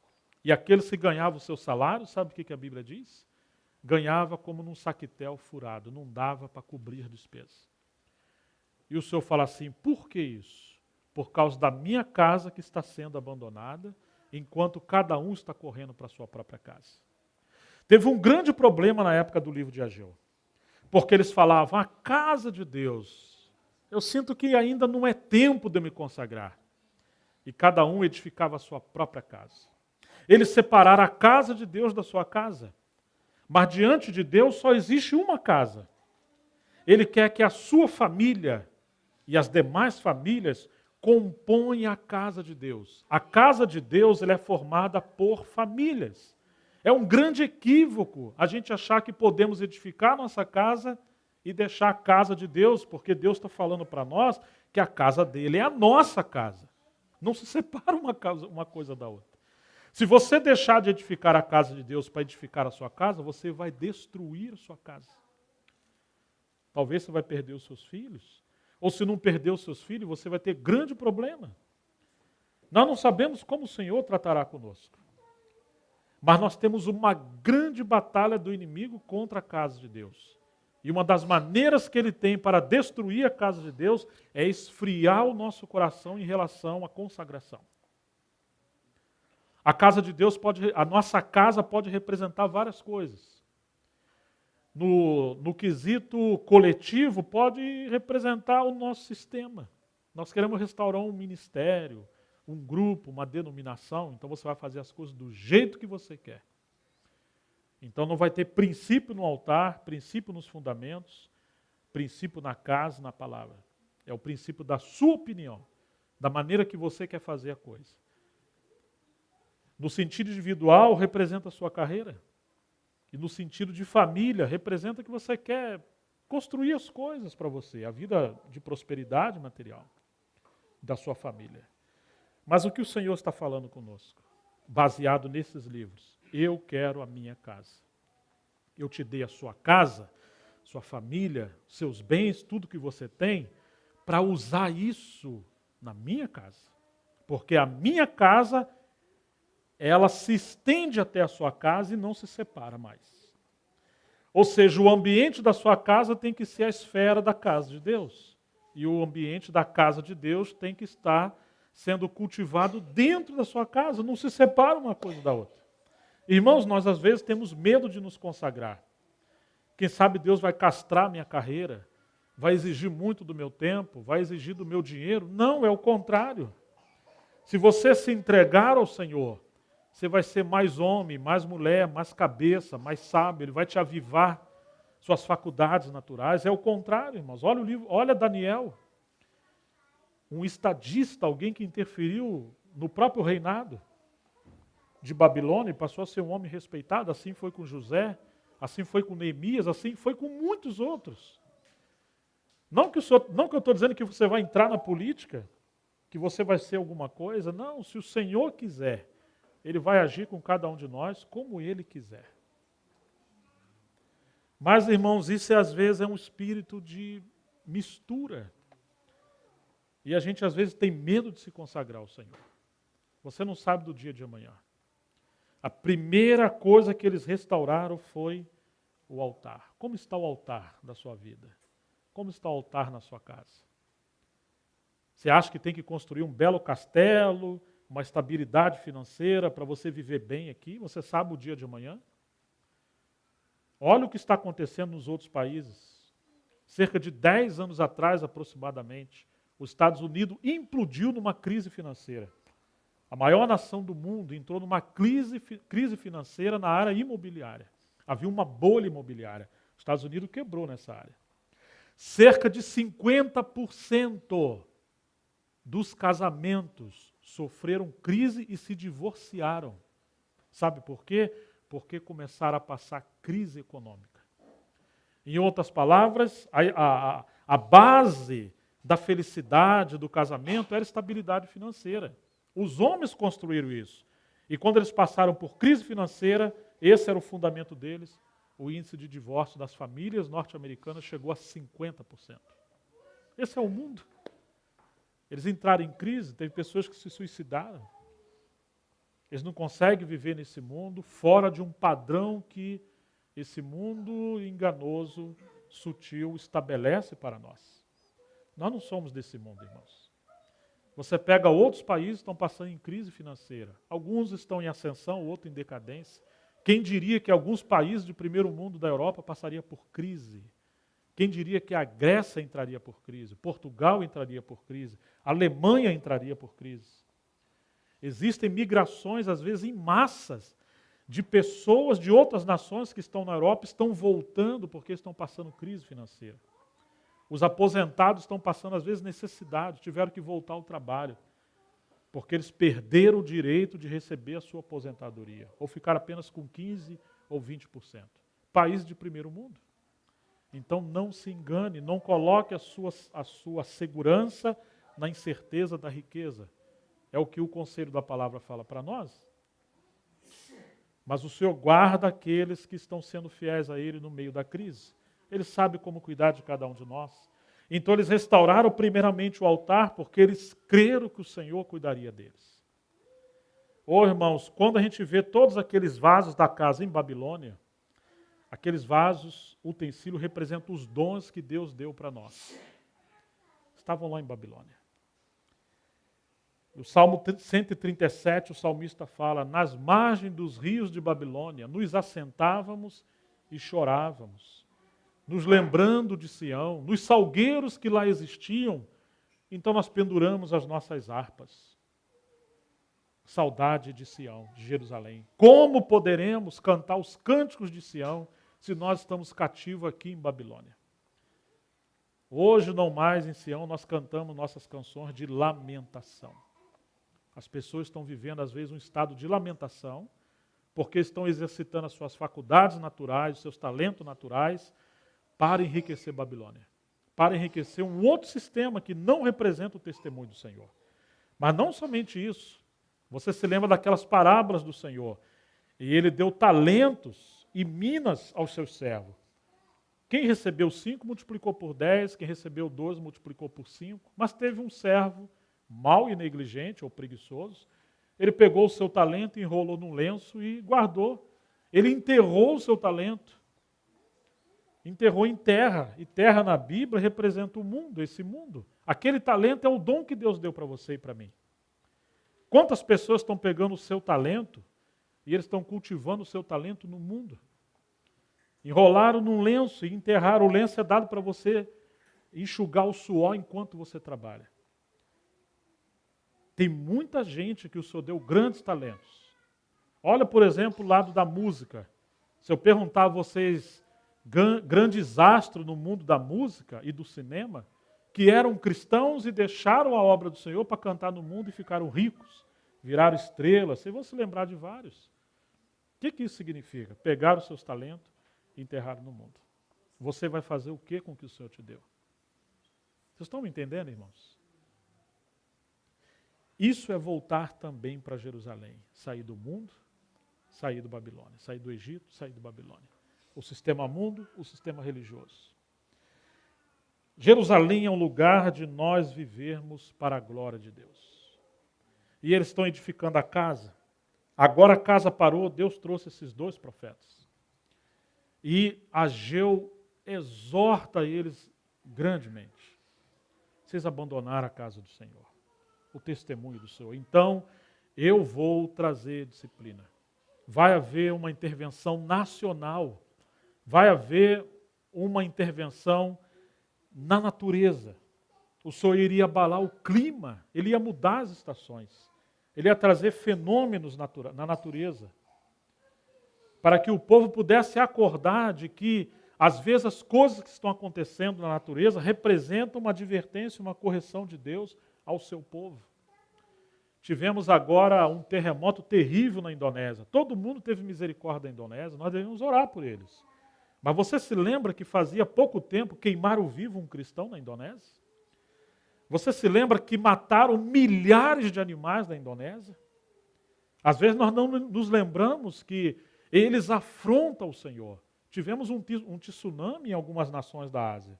E aqueles que ganhavam o seu salário, sabe o que a Bíblia diz? Ganhava como num saquetel furado, não dava para cobrir despesas. E o Senhor fala assim, por que isso? Por causa da minha casa que está sendo abandonada, enquanto cada um está correndo para a sua própria casa. Teve um grande problema na época do livro de Ageu, porque eles falavam, a casa de Deus, eu sinto que ainda não é tempo de me consagrar. E cada um edificava a sua própria casa. Eles separaram a casa de Deus da sua casa. Mas diante de Deus só existe uma casa. Ele quer que a sua família e as demais famílias compõem a casa de Deus. A casa de Deus ela é formada por famílias. É um grande equívoco a gente achar que podemos edificar nossa casa e deixar a casa de Deus, porque Deus está falando para nós que a casa dele é a nossa casa. Não se separa uma coisa da outra. Se você deixar de edificar a casa de Deus para edificar a sua casa, você vai destruir a sua casa. Talvez você vai perder os seus filhos. Ou se não perder os seus filhos, você vai ter grande problema. Nós não sabemos como o Senhor tratará conosco. Mas nós temos uma grande batalha do inimigo contra a casa de Deus. E uma das maneiras que ele tem para destruir a casa de Deus é esfriar o nosso coração em relação à consagração. A casa de Deus a nossa casa pode representar várias coisas. No quesito coletivo, pode representar o nosso sistema. Nós queremos restaurar um ministério, um grupo, uma denominação, então você vai fazer as coisas do jeito que você quer. Então não vai ter princípio no altar, princípio nos fundamentos, princípio na casa, na palavra. É o princípio da sua opinião, da maneira que você quer fazer a coisa. No sentido individual, representa a sua carreira. E no sentido de família, representa que você quer construir as coisas para você, a vida de prosperidade material da sua família. Mas o que o Senhor está falando conosco, baseado nesses livros? Eu quero a minha casa. Eu te dei a sua casa, sua família, seus bens, tudo que você tem, para usar isso na minha casa. Porque a minha casa, ela se estende até a sua casa e não se separa mais. Ou seja, o ambiente da sua casa tem que ser a esfera da casa de Deus. E o ambiente da casa de Deus tem que estar sendo cultivado dentro da sua casa, não se separa uma coisa da outra. Irmãos, nós às vezes temos medo de nos consagrar. Quem sabe Deus vai castrar a minha carreira, vai exigir muito do meu tempo, vai exigir do meu dinheiro. Não, é o contrário. Se você se entregar ao Senhor, você vai ser mais homem, mais mulher, mais cabeça, mais sábio. Ele vai te avivar suas faculdades naturais. É o contrário, irmãos. Olha o livro, olha Daniel. Um estadista, alguém que interferiu no próprio reinado de Babilônia e passou a ser um homem respeitado. Assim foi com José, assim foi com Neemias, assim foi com muitos outros. Não que eu estou dizendo que você vai entrar na política, que você vai ser alguma coisa. Não, se o Senhor quiser, Ele vai agir com cada um de nós como Ele quiser. Mas, irmãos, isso às vezes é um espírito de mistura. E a gente às vezes tem medo de se consagrar ao Senhor. Você não sabe do dia de amanhã. A primeira coisa que eles restauraram foi o altar. Como está o altar da sua vida? Como está o altar na sua casa? Você acha que tem que construir um belo castelo, uma estabilidade financeira para você viver bem aqui? Você sabe o dia de amanhã? Olha o que está acontecendo nos outros países. Cerca de 10 anos atrás, aproximadamente, os Estados Unidos implodiu numa crise financeira. A maior nação do mundo entrou numa crise financeira na área imobiliária. Havia uma bolha imobiliária. Os Estados Unidos quebrou nessa área. cerca de 50% dos casamentos sofreram crise e se divorciaram. Sabe por quê? Porque começaram a passar crise econômica. Em outras palavras, a base da felicidade do casamento era estabilidade financeira. Os homens construíram isso. E quando eles passaram por crise financeira, esse era o fundamento deles, o índice de divórcio das famílias norte-americanas chegou a 50%. Esse é o mundo. Eles entraram em crise, teve pessoas que se suicidaram. Eles não conseguem viver nesse mundo fora de um padrão que esse mundo enganoso, sutil, estabelece para nós. Nós não somos desse mundo, irmãos. Você pega outros países que estão passando em crise financeira. Alguns estão em ascensão, outros em decadência. Quem diria que alguns países de primeiro mundo da Europa passariam por crise? Quem diria que a Grécia entraria por crise? Portugal entraria por crise? A Alemanha entraria por crise? Existem migrações, às vezes, em massas, de pessoas de outras nações que estão na Europa, estão voltando porque estão passando crise financeira. Os aposentados estão passando, às vezes, necessidade, tiveram que voltar ao trabalho, porque eles perderam o direito de receber a sua aposentadoria, ou ficar apenas com 15% ou 20%. País de primeiro mundo. Então não se engane, não coloque a sua segurança na incerteza da riqueza. É o que o conselho da palavra fala para nós. Mas o Senhor guarda aqueles que estão sendo fiéis a Ele no meio da crise. Ele sabe como cuidar de cada um de nós. Então eles restauraram primeiramente o altar, porque eles creram que o Senhor cuidaria deles. Irmãos, quando a gente vê todos aqueles vasos da casa em Babilônia, aqueles vasos, utensílios, representam os dons que Deus deu para nós. Estavam lá em Babilônia. No Salmo 137, o salmista fala: nas margens dos rios de Babilônia, nos assentávamos e chorávamos, nos lembrando de Sião, nos salgueiros que lá existiam, então nós penduramos as nossas harpas. Saudade de Sião, de Jerusalém. Como poderemos cantar os cânticos de Sião se nós estamos cativos aqui em Babilônia? Hoje, não mais em Sião, nós cantamos nossas canções de lamentação. As pessoas estão vivendo, às vezes, um estado de lamentação, porque estão exercitando as suas faculdades naturais, os seus talentos naturais, para enriquecer Babilônia. Para enriquecer um outro sistema que não representa o testemunho do Senhor. Mas não somente isso. Você se lembra daquelas parábolas do Senhor. E Ele deu talentos e minas aos seus servos. Quem recebeu 5 multiplicou por 10, quem recebeu 2 multiplicou por 5. Mas teve um servo mau e negligente, ou preguiçoso, ele pegou o seu talento, enrolou num lenço e guardou. Ele enterrou o seu talento. Enterrou em terra. E terra na Bíblia representa o mundo, esse mundo. Aquele talento é o dom que Deus deu para você e para mim. Quantas pessoas estão pegando o seu talento e eles estão cultivando o seu talento no mundo? Enrolaram num lenço e enterraram. O lenço é dado para você enxugar o suor enquanto você trabalha. Tem muita gente que o Senhor deu grandes talentos. Olha, por exemplo, o lado da música. Se eu perguntar a vocês, grandes astros no mundo da música e do cinema, que eram cristãos e deixaram a obra do Senhor para cantar no mundo e ficaram ricos, viraram estrelas, vocês vão se lembrar de vários. O que isso significa? Pegaram os seus talentos e enterraram no mundo. Você vai fazer o que com o que o Senhor te deu? Vocês estão me entendendo, irmãos? Isso é voltar também para Jerusalém. Sair do mundo, sair do Babilônia. Sair do Egito, sair do Babilônia. O sistema mundo, o sistema religioso. Jerusalém é um lugar de nós vivermos para a glória de Deus. E eles estão edificando a casa. Agora a casa parou, Deus trouxe esses 2 profetas. E Ageu exorta eles grandemente. Vocês abandonaram a casa do Senhor. O testemunho do Senhor. Então, eu vou trazer disciplina. Vai haver uma intervenção nacional. Vai haver uma intervenção na natureza. O Senhor iria abalar o clima. Ele ia mudar as estações. Ele ia trazer fenômenos na natureza. Para que o povo pudesse acordar de que Às vezes as coisas que estão acontecendo na natureza representam uma advertência, uma correção de Deus ao seu povo. Tivemos agora um terremoto terrível na Indonésia. Todo mundo teve misericórdia da Indonésia, nós devemos orar por eles. Mas você se lembra que fazia pouco tempo queimaram vivo um cristão na Indonésia? Você se lembra que mataram milhares de animais na Indonésia? Às vezes nós não nos lembramos que eles afrontam o Senhor. Tivemos um tsunami em algumas nações da Ásia.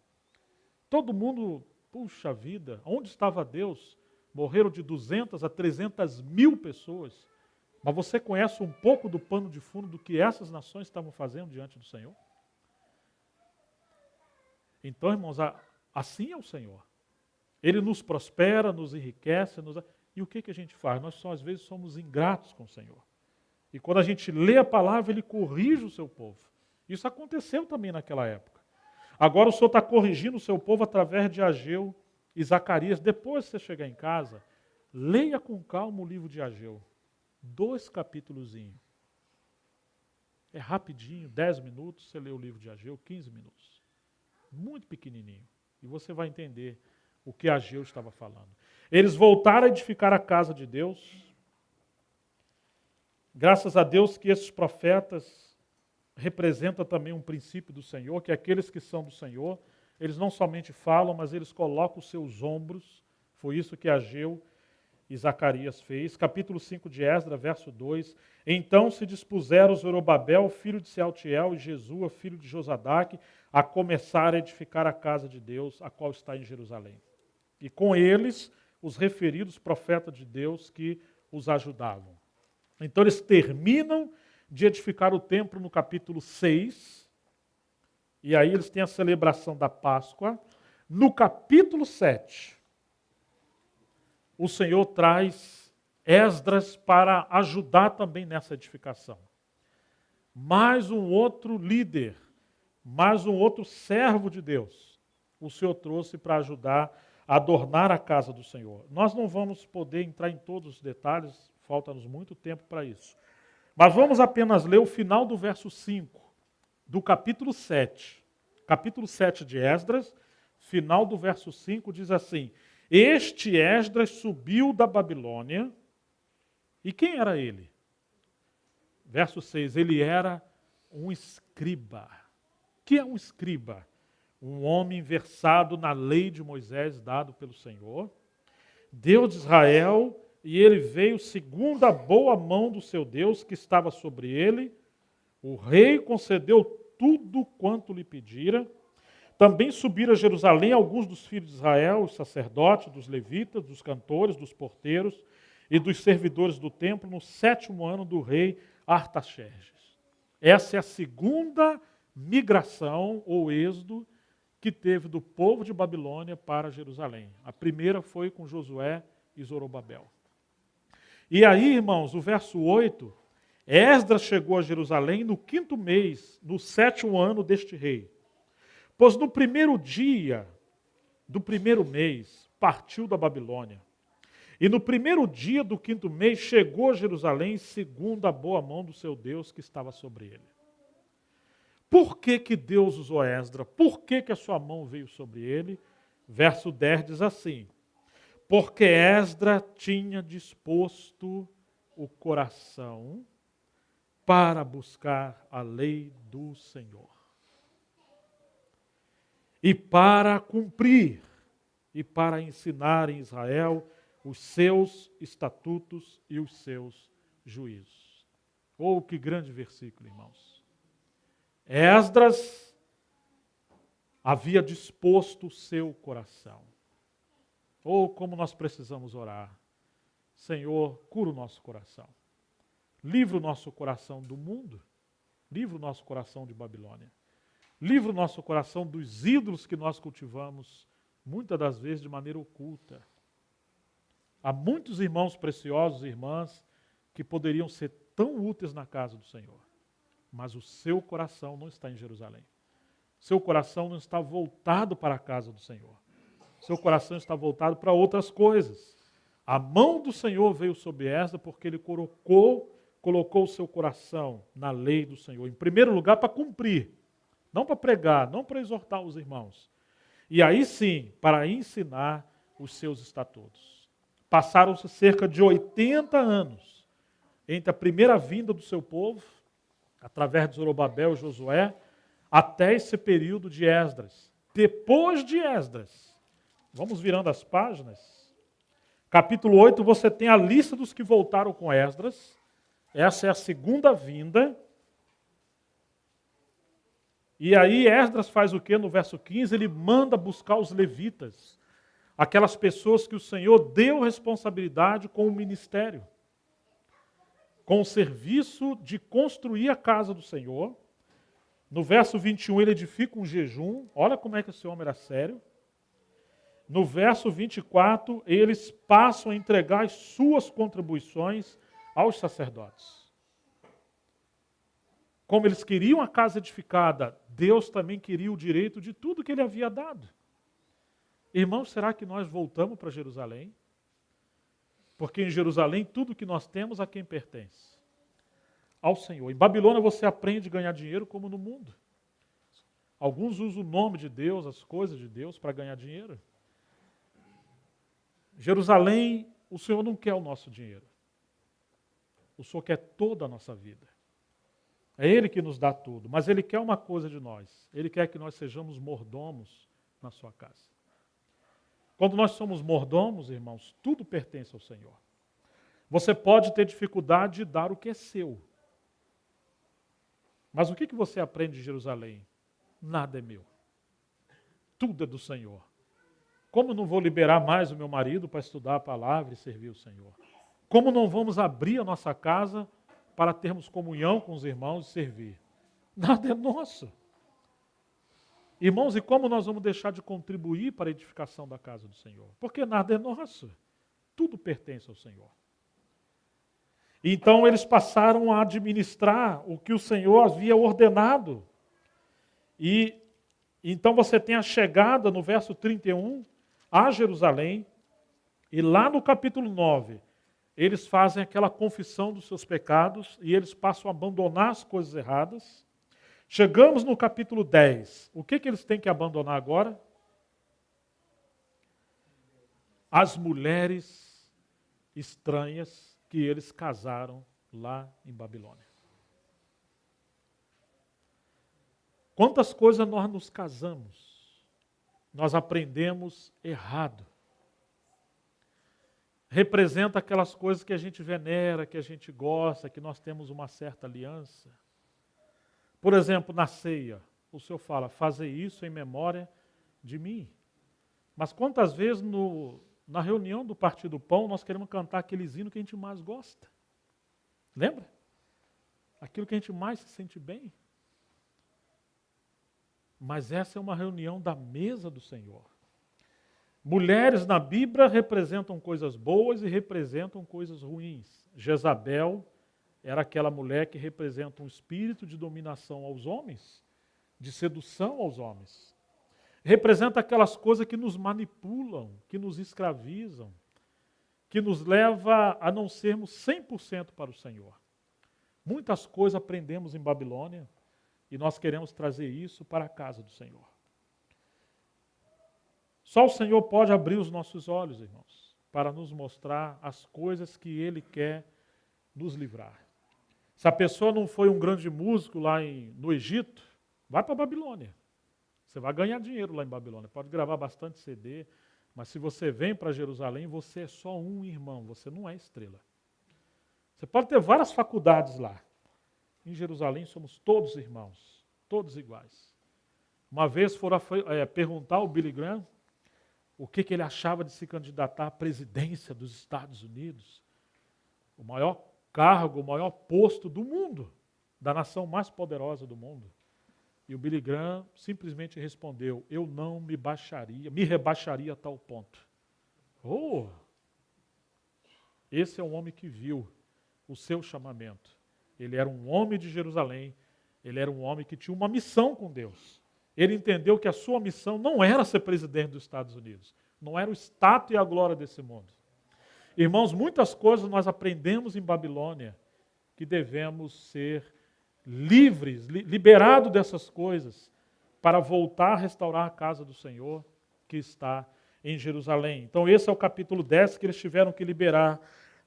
Todo mundo, puxa vida, onde estava Deus? Morreram de 200 a 300 mil pessoas. Mas você conhece um pouco do pano de fundo do que essas nações estavam fazendo diante do Senhor? Então, irmãos, assim é o Senhor. Ele nos prospera, nos enriquece. E o que a gente faz? Nós só às vezes somos ingratos com o Senhor. E quando a gente lê a palavra, Ele corrige o seu povo. Isso aconteceu também naquela época. Agora o Senhor está corrigindo o seu povo através de Ageu e Zacarias. Depois que você chegar em casa, leia com calma o livro de Ageu. 2 capítulozinhos. É rapidinho, 10 minutos, você lê o livro de Ageu, 15 minutos. Muito pequenininho. E você vai entender o que Ageu estava falando. Eles voltaram a edificar a casa de Deus. Graças a Deus que esses profetas representam também um princípio do Senhor, que aqueles que são do Senhor, eles não somente falam, mas eles colocam os seus ombros. Foi isso que Ageu e Zacarias fez. Capítulo 5 de Esdras, verso 2. Então se dispuseram Zorobabel, filho de Sealtiel, e Jesua, filho de Josadaque, a começar a edificar a casa de Deus, a qual está em Jerusalém. E com eles, os referidos profetas de Deus que os ajudavam. Então eles terminam de edificar o templo no capítulo 6, e aí eles têm a celebração da Páscoa. No capítulo 7, o Senhor traz Esdras para ajudar também nessa edificação. Mais um outro líder, mais um outro servo de Deus, o Senhor trouxe para ajudar a adornar a casa do Senhor. Nós não vamos poder entrar em todos os detalhes, falta-nos muito tempo para isso. Mas vamos apenas ler o final do verso 5, do capítulo 7. Capítulo 7 de Esdras, final do verso 5, diz assim: Este Esdras subiu da Babilônia. E quem era ele? Verso 6, ele era um escriba. O que é um escriba? Um homem versado na lei de Moisés dado pelo Senhor, Deus de Israel, e ele veio segundo a boa mão do seu Deus que estava sobre ele. O rei concedeu tudo quanto lhe pedira. Também subiram a Jerusalém alguns dos filhos de Israel, os sacerdotes, dos levitas, dos cantores, dos porteiros e dos servidores do templo no 7º ano do rei Artaxerxes. Essa é a segunda migração ou êxodo que teve do povo de Babilônia para Jerusalém. A primeira foi com Josué e Zorobabel. E aí, irmãos, o verso 8, Esdras chegou a Jerusalém no 5º mês, no 7º ano deste rei. Pois no primeiro dia do primeiro mês partiu da Babilônia. E no primeiro dia do 5º mês chegou a Jerusalém segundo a boa mão do seu Deus que estava sobre ele. Por que Deus usou Esdras? Por que a sua mão veio sobre ele? Verso 10 diz assim: Porque Esdras tinha disposto o coração para buscar a lei do Senhor. E para cumprir, e para ensinar em Israel os seus estatutos e os seus juízos. Oh, que grande versículo, irmãos. Esdras havia disposto o seu coração. Oh, como nós precisamos orar. Senhor, cura o nosso coração. Livra o nosso coração do mundo. Livra o nosso coração de Babilônia. Livra o nosso coração dos ídolos que nós cultivamos, muitas das vezes de maneira oculta. Há muitos irmãos preciosos e irmãs que poderiam ser tão úteis na casa do Senhor, mas o seu coração não está em Jerusalém. Seu coração não está voltado para a casa do Senhor. Seu coração está voltado para outras coisas. A mão do Senhor veio sobre Esdras porque ele colocou o seu coração na lei do Senhor. Em primeiro lugar, para cumprir. Não para pregar, não para exortar os irmãos. E aí sim, para ensinar os seus estatutos. Passaram-se cerca de 80 anos entre a primeira vinda do seu povo, através de Zorobabel e Josué, até esse período de Esdras. Depois de Esdras, vamos virando as páginas. Capítulo 8, você tem a lista dos que voltaram com Esdras. Essa é a segunda vinda. E aí Esdras faz o quê? No verso 15, ele manda buscar os levitas, aquelas pessoas que o Senhor deu responsabilidade com o ministério, com o serviço de construir a casa do Senhor. No verso 21 ele edifica um jejum, olha como é que esse homem era sério. No verso 24, eles passam a entregar as suas contribuições aos sacerdotes. Como eles queriam a casa edificada, Deus também queria o direito de tudo que ele havia dado. Irmãos, será que nós voltamos para Jerusalém? Porque em Jerusalém tudo que nós temos a quem pertence? Ao Senhor. Em Babilônia você aprende a ganhar dinheiro como no mundo. Alguns usam o nome de Deus, as coisas de Deus para ganhar dinheiro. Jerusalém, o Senhor não quer o nosso dinheiro. O Senhor quer toda a nossa vida. É Ele que nos dá tudo, mas Ele quer uma coisa de nós. Ele quer que nós sejamos mordomos na sua casa. Quando nós somos mordomos, irmãos, tudo pertence ao Senhor. Você pode ter dificuldade de dar o que é seu. Mas o que você aprende em Jerusalém? Nada é meu. Tudo é do Senhor. Como não vou liberar mais o meu marido para estudar a palavra e servir o Senhor? Como não vamos abrir a nossa casa para termos comunhão com os irmãos e servir? Nada é nosso. Irmãos, e como nós vamos deixar de contribuir para a edificação da casa do Senhor? Porque nada é nosso. Tudo pertence ao Senhor. Então eles passaram a administrar o que o Senhor havia ordenado. E então você tem a chegada no verso 31 a Jerusalém, e lá no capítulo 9, eles fazem aquela confissão dos seus pecados e eles passam a abandonar as coisas erradas. Chegamos no capítulo 10. O que eles têm que abandonar agora? As mulheres estranhas que eles casaram lá em Babilônia. Quantas coisas nós nos casamos, nós aprendemos errado. Representa aquelas coisas que a gente venera, que a gente gosta, que nós temos uma certa aliança. Por exemplo, na ceia, o Senhor fala, fazer isso em memória de mim. Mas quantas vezes na reunião do Partir do Pão nós queremos cantar aqueles hinos que a gente mais gosta? Lembra? Aquilo que a gente mais se sente bem. Mas essa é uma reunião da mesa do Senhor. Mulheres na Bíblia representam coisas boas e representam coisas ruins. Jezabel era aquela mulher que representa um espírito de dominação aos homens, de sedução aos homens. Representa aquelas coisas que nos manipulam, que nos escravizam, que nos leva a não sermos 100% para o Senhor. Muitas coisas aprendemos em Babilônia e nós queremos trazer isso para a casa do Senhor. Só o Senhor pode abrir os nossos olhos, irmãos, para nos mostrar as coisas que Ele quer nos livrar. Se a pessoa não foi um grande músico lá no Egito, vai para a Babilônia. Você vai ganhar dinheiro lá em Babilônia. Pode gravar bastante CD, mas se você vem para Jerusalém, você é só um irmão, você não é estrela. Você pode ter várias faculdades lá. Em Jerusalém somos todos irmãos, todos iguais. Uma vez foram perguntar ao Billy Graham o que ele achava de se candidatar à presidência dos Estados Unidos. O maior cargo, o maior posto do mundo, da nação mais poderosa do mundo. E o Billy Graham simplesmente respondeu, eu não me rebaixaria a tal ponto. Oh! Esse é um homem que viu o seu chamamento. Ele era um homem de Jerusalém, ele era um homem que tinha uma missão com Deus. Ele entendeu que a sua missão não era ser presidente dos Estados Unidos, não era o status e a glória desse mundo. Irmãos, muitas coisas nós aprendemos em Babilônia que devemos ser livres, liberados dessas coisas, para voltar a restaurar a casa do Senhor que está em Jerusalém. Então esse é o capítulo 10 que eles tiveram que liberar.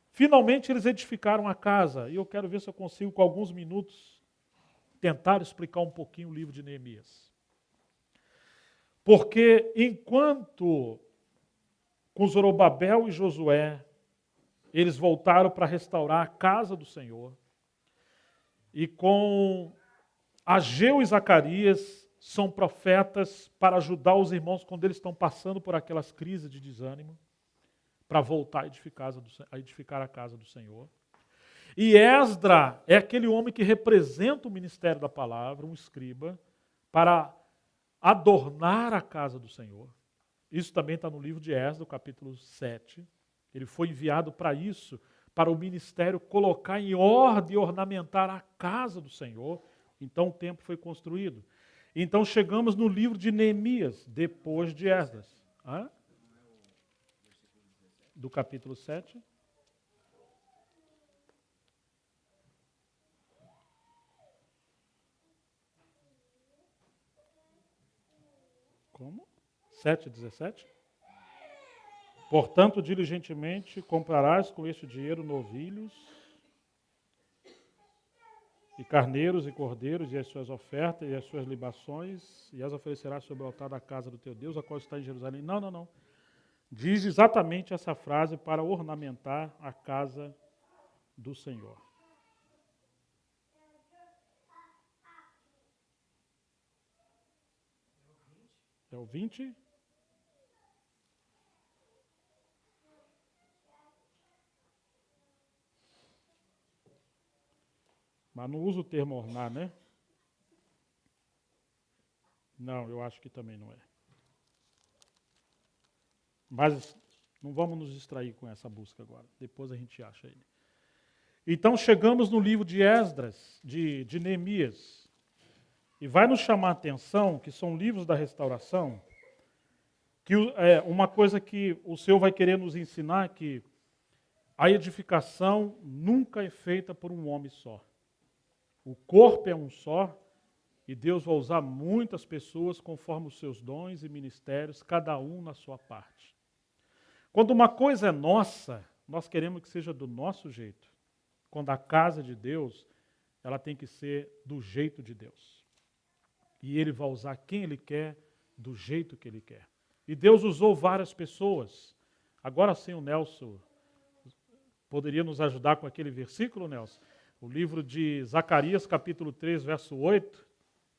Finalmente eles edificaram a casa, e eu quero ver se eu consigo, com alguns minutos, tentar explicar um pouquinho o livro de Neemias. Porque enquanto com Zorobabel e Josué, eles voltaram para restaurar a casa do Senhor, e com Ageu e Zacarias são profetas para ajudar os irmãos quando eles estão passando por aquelas crises de desânimo, para voltar a edificar a casa do Senhor. E Esdra é aquele homem que representa o ministério da palavra, um escriba, para adornar a casa do Senhor. Isso também está no livro de Esdras, capítulo 7. Ele foi enviado para isso, para o ministério colocar em ordem e ornamentar a casa do Senhor. Então o templo foi construído. Então chegamos no livro de Neemias, depois de Esdras. Do capítulo 7. Como? 7:17? Portanto, diligentemente comprarás com este dinheiro novilhos e carneiros e cordeiros e as suas ofertas e as suas libações e as oferecerás sobre o altar da casa do teu Deus, a qual está em Jerusalém. Não. Diz exatamente essa frase para ornamentar a casa do Senhor. É o 20? Mas não usa o termo ornar, né? Não, eu acho que também não é. Mas não vamos nos distrair com essa busca agora. Depois a gente acha ele. Então chegamos no livro de Esdras, de Neemias. E vai nos chamar a atenção que são livros da restauração, que uma coisa que o Senhor vai querer nos ensinar é que a edificação nunca é feita por um homem só. O corpo é um só, e Deus vai usar muitas pessoas conforme os seus dons e ministérios, cada um na sua parte. Quando uma coisa é nossa, nós queremos que seja do nosso jeito. Quando a casa de Deus, ela tem que ser do jeito de Deus. E Ele vai usar quem Ele quer, do jeito que Ele quer. E Deus usou várias pessoas. Agora sim o Nelson poderia nos ajudar com aquele versículo, Nelson? O livro de Zacarias, capítulo 3, verso 8,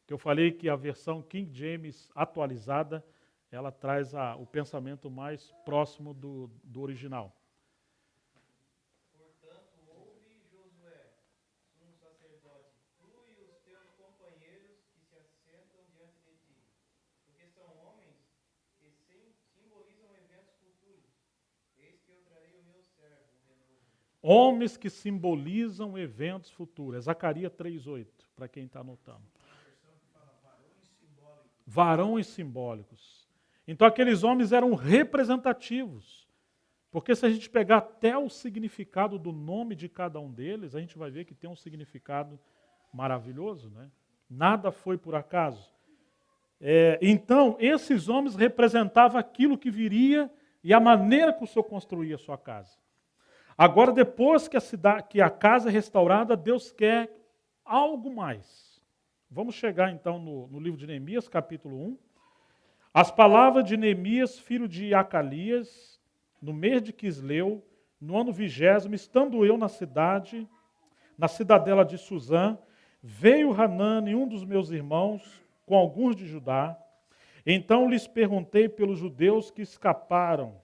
que eu falei que a versão King James atualizada, ela traz o pensamento mais próximo do original. Portanto, ouve, Josué, sumo sacerdote, tu e os teus companheiros que se assentam diante de ti, porque são homens que simbolizam eventos futuros. Eis que eu trarei o meu servo, o renovo. Homens que simbolizam eventos futuros. É Zacarias 3:8, para quem está anotando. Varões simbólicos. Então aqueles homens eram representativos. Porque se a gente pegar até o significado do nome de cada um deles, a gente vai ver que tem um significado maravilhoso, né? Nada foi por acaso. Então, esses homens representavam aquilo que viria e a maneira que o Senhor construía a sua casa. Agora, depois que a casa é restaurada, Deus quer algo mais. Vamos chegar então no livro de Neemias, capítulo 1. As palavras de Neemias, filho de Acalias, no mês de Quisleu, no ano 20º, estando eu na cidadela de Suzã, veio Hanani, um dos meus irmãos, com alguns de Judá. Então lhes perguntei pelos judeus que escaparam,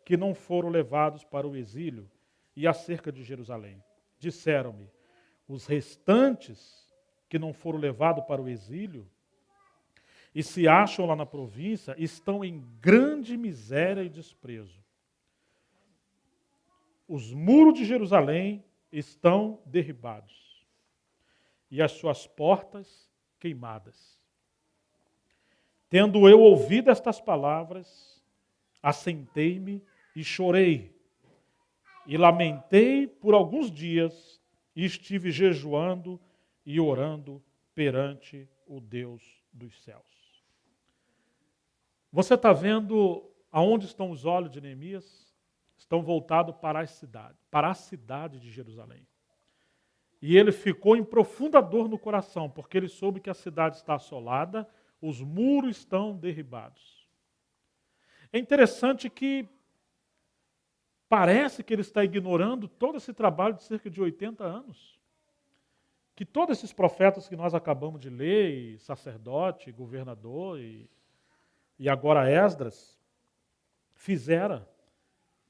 que não foram levados para o exílio, e acerca de Jerusalém. Disseram-me, os restantes que não foram levados para o exílio, e se acham lá na província, estão em grande miséria e desprezo. Os muros de Jerusalém estão derribados, e as suas portas queimadas. Tendo eu ouvido estas palavras, assentei-me e chorei, e lamentei por alguns dias, e estive jejuando e orando perante o Deus dos céus. Você está vendo aonde estão os olhos de Neemias? Estão voltados para a cidade de Jerusalém. E ele ficou em profunda dor no coração, porque ele soube que a cidade está assolada, os muros estão derribados. É interessante que parece que ele está ignorando todo esse trabalho de cerca de 80 anos. Que todos esses profetas que nós acabamos de ler, e sacerdote, governador e agora Esdras, fizeram.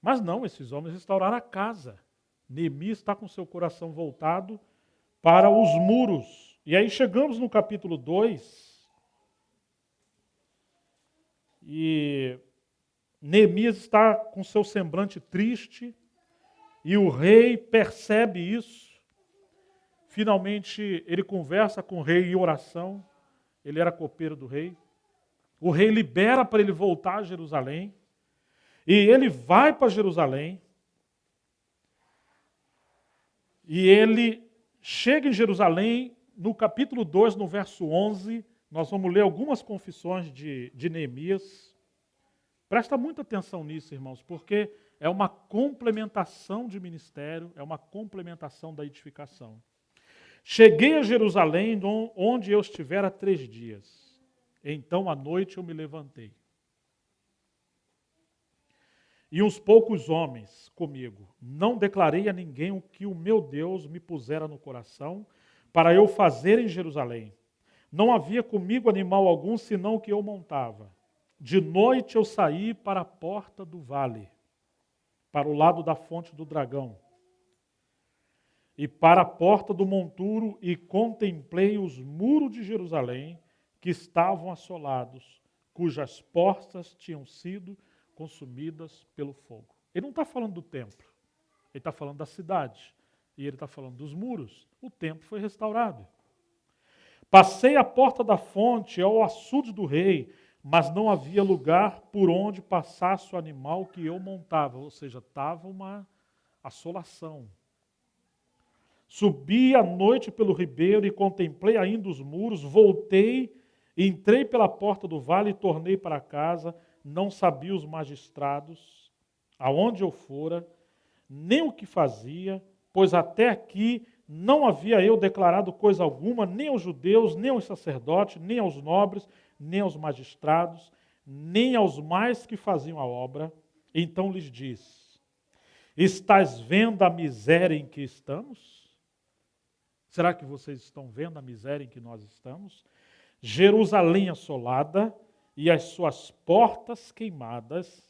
Mas não, esses homens restauraram a casa. Neemias está com seu coração voltado para os muros. E aí chegamos no capítulo 2. E Neemias está com seu semblante triste. E o rei percebe isso. Finalmente ele conversa com o rei em oração. Ele era copeiro do rei. O rei libera para ele voltar a Jerusalém. E ele vai para Jerusalém. E ele chega em Jerusalém, no capítulo 2, no verso 11, nós vamos ler algumas confissões de Neemias. Presta muita atenção nisso, irmãos, porque é uma complementação de ministério, é uma complementação da edificação. Cheguei a Jerusalém, onde eu estivera 3 dias. Então, à noite, eu me levantei. E uns poucos homens comigo. Não declarei a ninguém o que o meu Deus me pusera no coração para eu fazer em Jerusalém. Não havia comigo animal algum, senão o que eu montava. De noite eu saí para a porta do vale, para o lado da fonte do dragão, e para a porta do monturo, e contemplei os muros de Jerusalém, que estavam assolados, cujas portas tinham sido consumidas pelo fogo. Ele não está falando do templo, ele está falando da cidade. E ele está falando dos muros. O templo foi restaurado. Passei a porta da fonte ao açude do rei, mas não havia lugar por onde passasse o animal que eu montava. Ou seja, estava uma assolação. Subi à noite pelo ribeiro e contemplei ainda os muros, voltei, entrei pela porta do vale e tornei para casa. Não sabia os magistrados aonde eu fora, nem o que fazia, pois até aqui não havia eu declarado coisa alguma, nem aos judeus, nem aos sacerdotes, nem aos nobres, nem aos magistrados, nem aos mais que faziam a obra. Então lhes disse: estás vendo a miséria em que estamos? Será que vocês estão vendo a miséria em que nós estamos? Jerusalém assolada e as suas portas queimadas.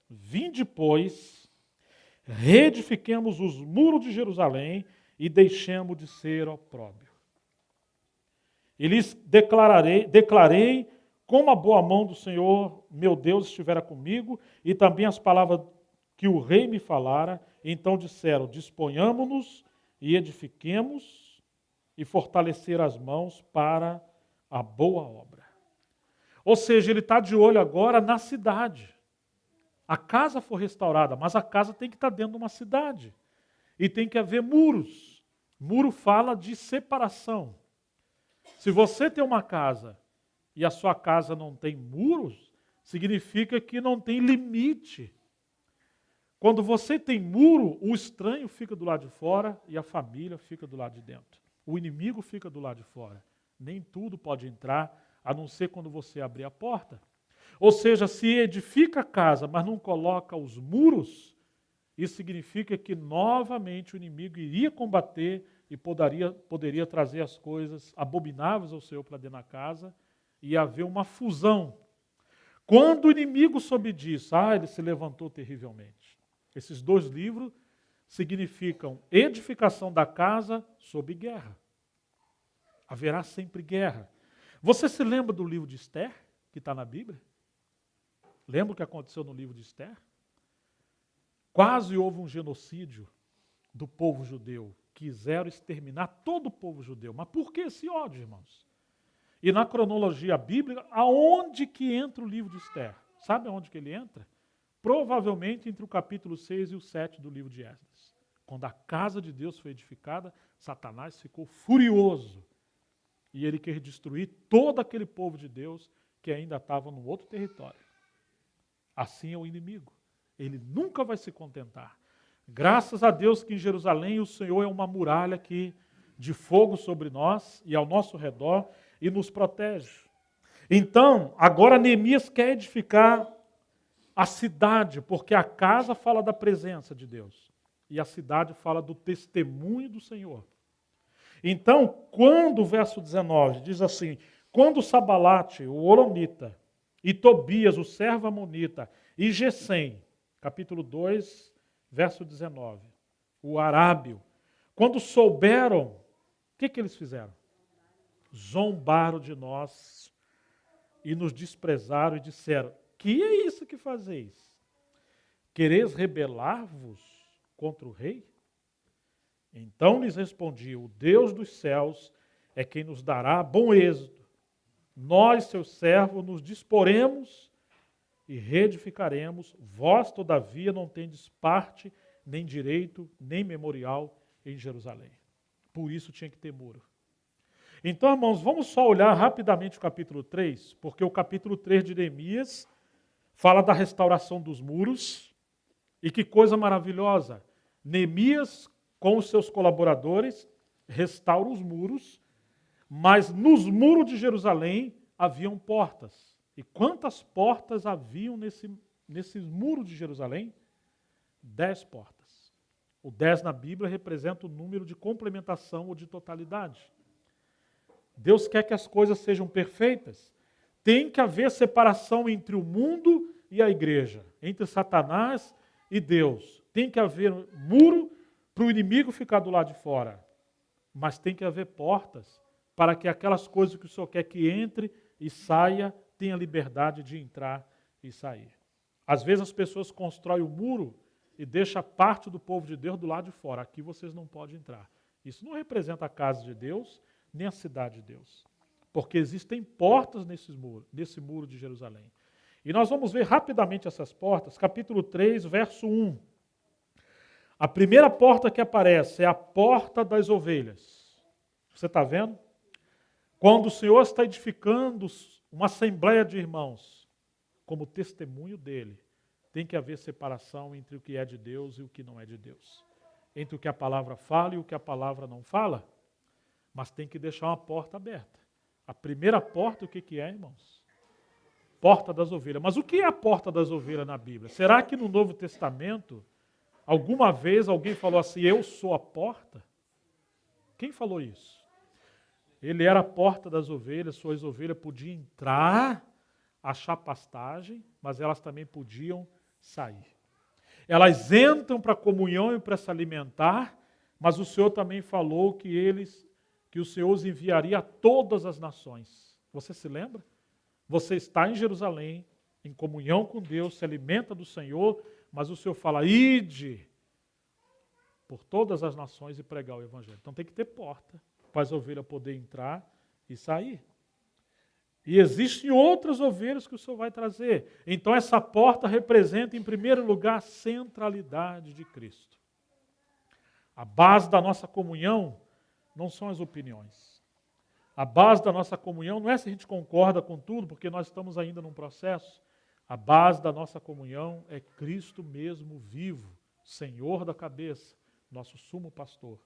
Vinde, pois, reedifiquemos os muros de Jerusalém e deixemos de ser opróbrio. E lhes declarei como a boa mão do Senhor, meu Deus, estivera comigo, e também as palavras que o rei me falara. Então disseram: disponhamo-nos e edifiquemos e fortalecer as mãos para a boa obra. Ou seja, ele está de olho agora na cidade. A casa foi restaurada, mas a casa tem que estar dentro de uma cidade. E tem que haver muros. Muro fala de separação. Se você tem uma casa e a sua casa não tem muros, significa que não tem limite. Quando você tem muro, o estranho fica do lado de fora e a família fica do lado de dentro. O inimigo fica do lado de fora. Nem tudo pode entrar, a não ser quando você abrir a porta. Ou seja, se edifica a casa, mas não coloca os muros, isso significa que novamente o inimigo iria combater e poderia trazer as coisas abomináveis ao Senhor para dentro da casa e haver uma fusão. Quando o inimigo soube disso, ele se levantou terrivelmente. Esses 2 livros significam edificação da casa sob guerra. Haverá sempre guerra. Você se lembra do livro de Esther, que está na Bíblia? Lembra o que aconteceu no livro de Esther? Quase houve um genocídio do povo judeu. Quiseram exterminar todo o povo judeu. Mas por que esse ódio, irmãos? E na cronologia bíblica, aonde que entra o livro de Esther? Sabe aonde que ele entra? Provavelmente entre o capítulo 6 e o 7 do livro de Esdras. Quando a casa de Deus foi edificada, Satanás ficou furioso. E ele quer destruir todo aquele povo de Deus que ainda estava no outro território. Assim é o inimigo. Ele nunca vai se contentar. Graças a Deus que em Jerusalém o Senhor é uma muralha de fogo sobre nós e ao nosso redor e nos protege. Então, agora Neemias quer edificar a cidade, porque a casa fala da presença de Deus e a cidade fala do testemunho do Senhor. Então, quando o verso 19 diz assim, quando Sabalate, o Horonita, e Tobias, o servo amonita, e Gesem, capítulo 2, verso 19, o arábio, quando souberam, o que eles fizeram? Zombaram de nós e nos desprezaram e disseram, que é isso que fazeis? Quereis rebelar-vos contra o rei? Então lhes respondi, o Deus dos céus é quem nos dará bom êxito. Nós, seus servos, nos disporemos e reedificaremos. Vós, todavia, não tendes parte, nem direito, nem memorial em Jerusalém. Por isso tinha que ter muro. Então, irmãos, vamos só olhar rapidamente o capítulo 3, porque o capítulo 3 de Neemias fala da restauração dos muros. E que coisa maravilhosa! Neemias, com os seus colaboradores, restaura os muros, mas nos muros de Jerusalém haviam portas. E quantas portas haviam nesses muros de Jerusalém? 10 portas. O 10 na Bíblia representa o número de complementação ou de totalidade. Deus quer que as coisas sejam perfeitas. Tem que haver separação entre o mundo e a igreja, entre Satanás e Deus. Tem que haver muro para o inimigo ficar do lado de fora. Mas tem que haver portas para que aquelas coisas que o Senhor quer que entre e saia, tenha liberdade de entrar e sair. Às vezes as pessoas constroem o muro e deixam parte do povo de Deus do lado de fora. Aqui vocês não podem entrar. Isso não representa a casa de Deus, nem a cidade de Deus. Porque existem portas nesse muro de Jerusalém. E nós vamos ver rapidamente essas portas, capítulo 3, verso 1. A primeira porta que aparece é a porta das ovelhas. Você está vendo? Quando o Senhor está edificando uma assembleia de irmãos, como testemunho dele, tem que haver separação entre o que é de Deus e o que não é de Deus. Entre o que a palavra fala e o que a palavra não fala. Mas tem que deixar uma porta aberta. A primeira porta, o que é, irmãos? Porta das ovelhas. Mas o que é a porta das ovelhas na Bíblia? Será que no Novo Testamento, alguma vez alguém falou assim, eu sou a porta? Quem falou isso? Ele era a porta das ovelhas, suas ovelhas podiam entrar, achar pastagem, mas elas também podiam sair. Elas entram para a comunhão e para se alimentar, mas o Senhor também falou que o Senhor os enviaria a todas as nações. Você se lembra? Você está em Jerusalém, em comunhão com Deus, se alimenta do Senhor, mas o Senhor fala, ide por todas as nações e pregar o Evangelho. Então tem que ter porta para as ovelhas poderem entrar e sair. E existem outras ovelhas que o Senhor vai trazer. Então essa porta representa, em primeiro lugar, a centralidade de Cristo. A base da nossa comunhão não são as opiniões. A base da nossa comunhão não é se a gente concorda com tudo, porque nós estamos ainda num processo. A base da nossa comunhão é Cristo mesmo vivo, Senhor da cabeça, nosso sumo pastor.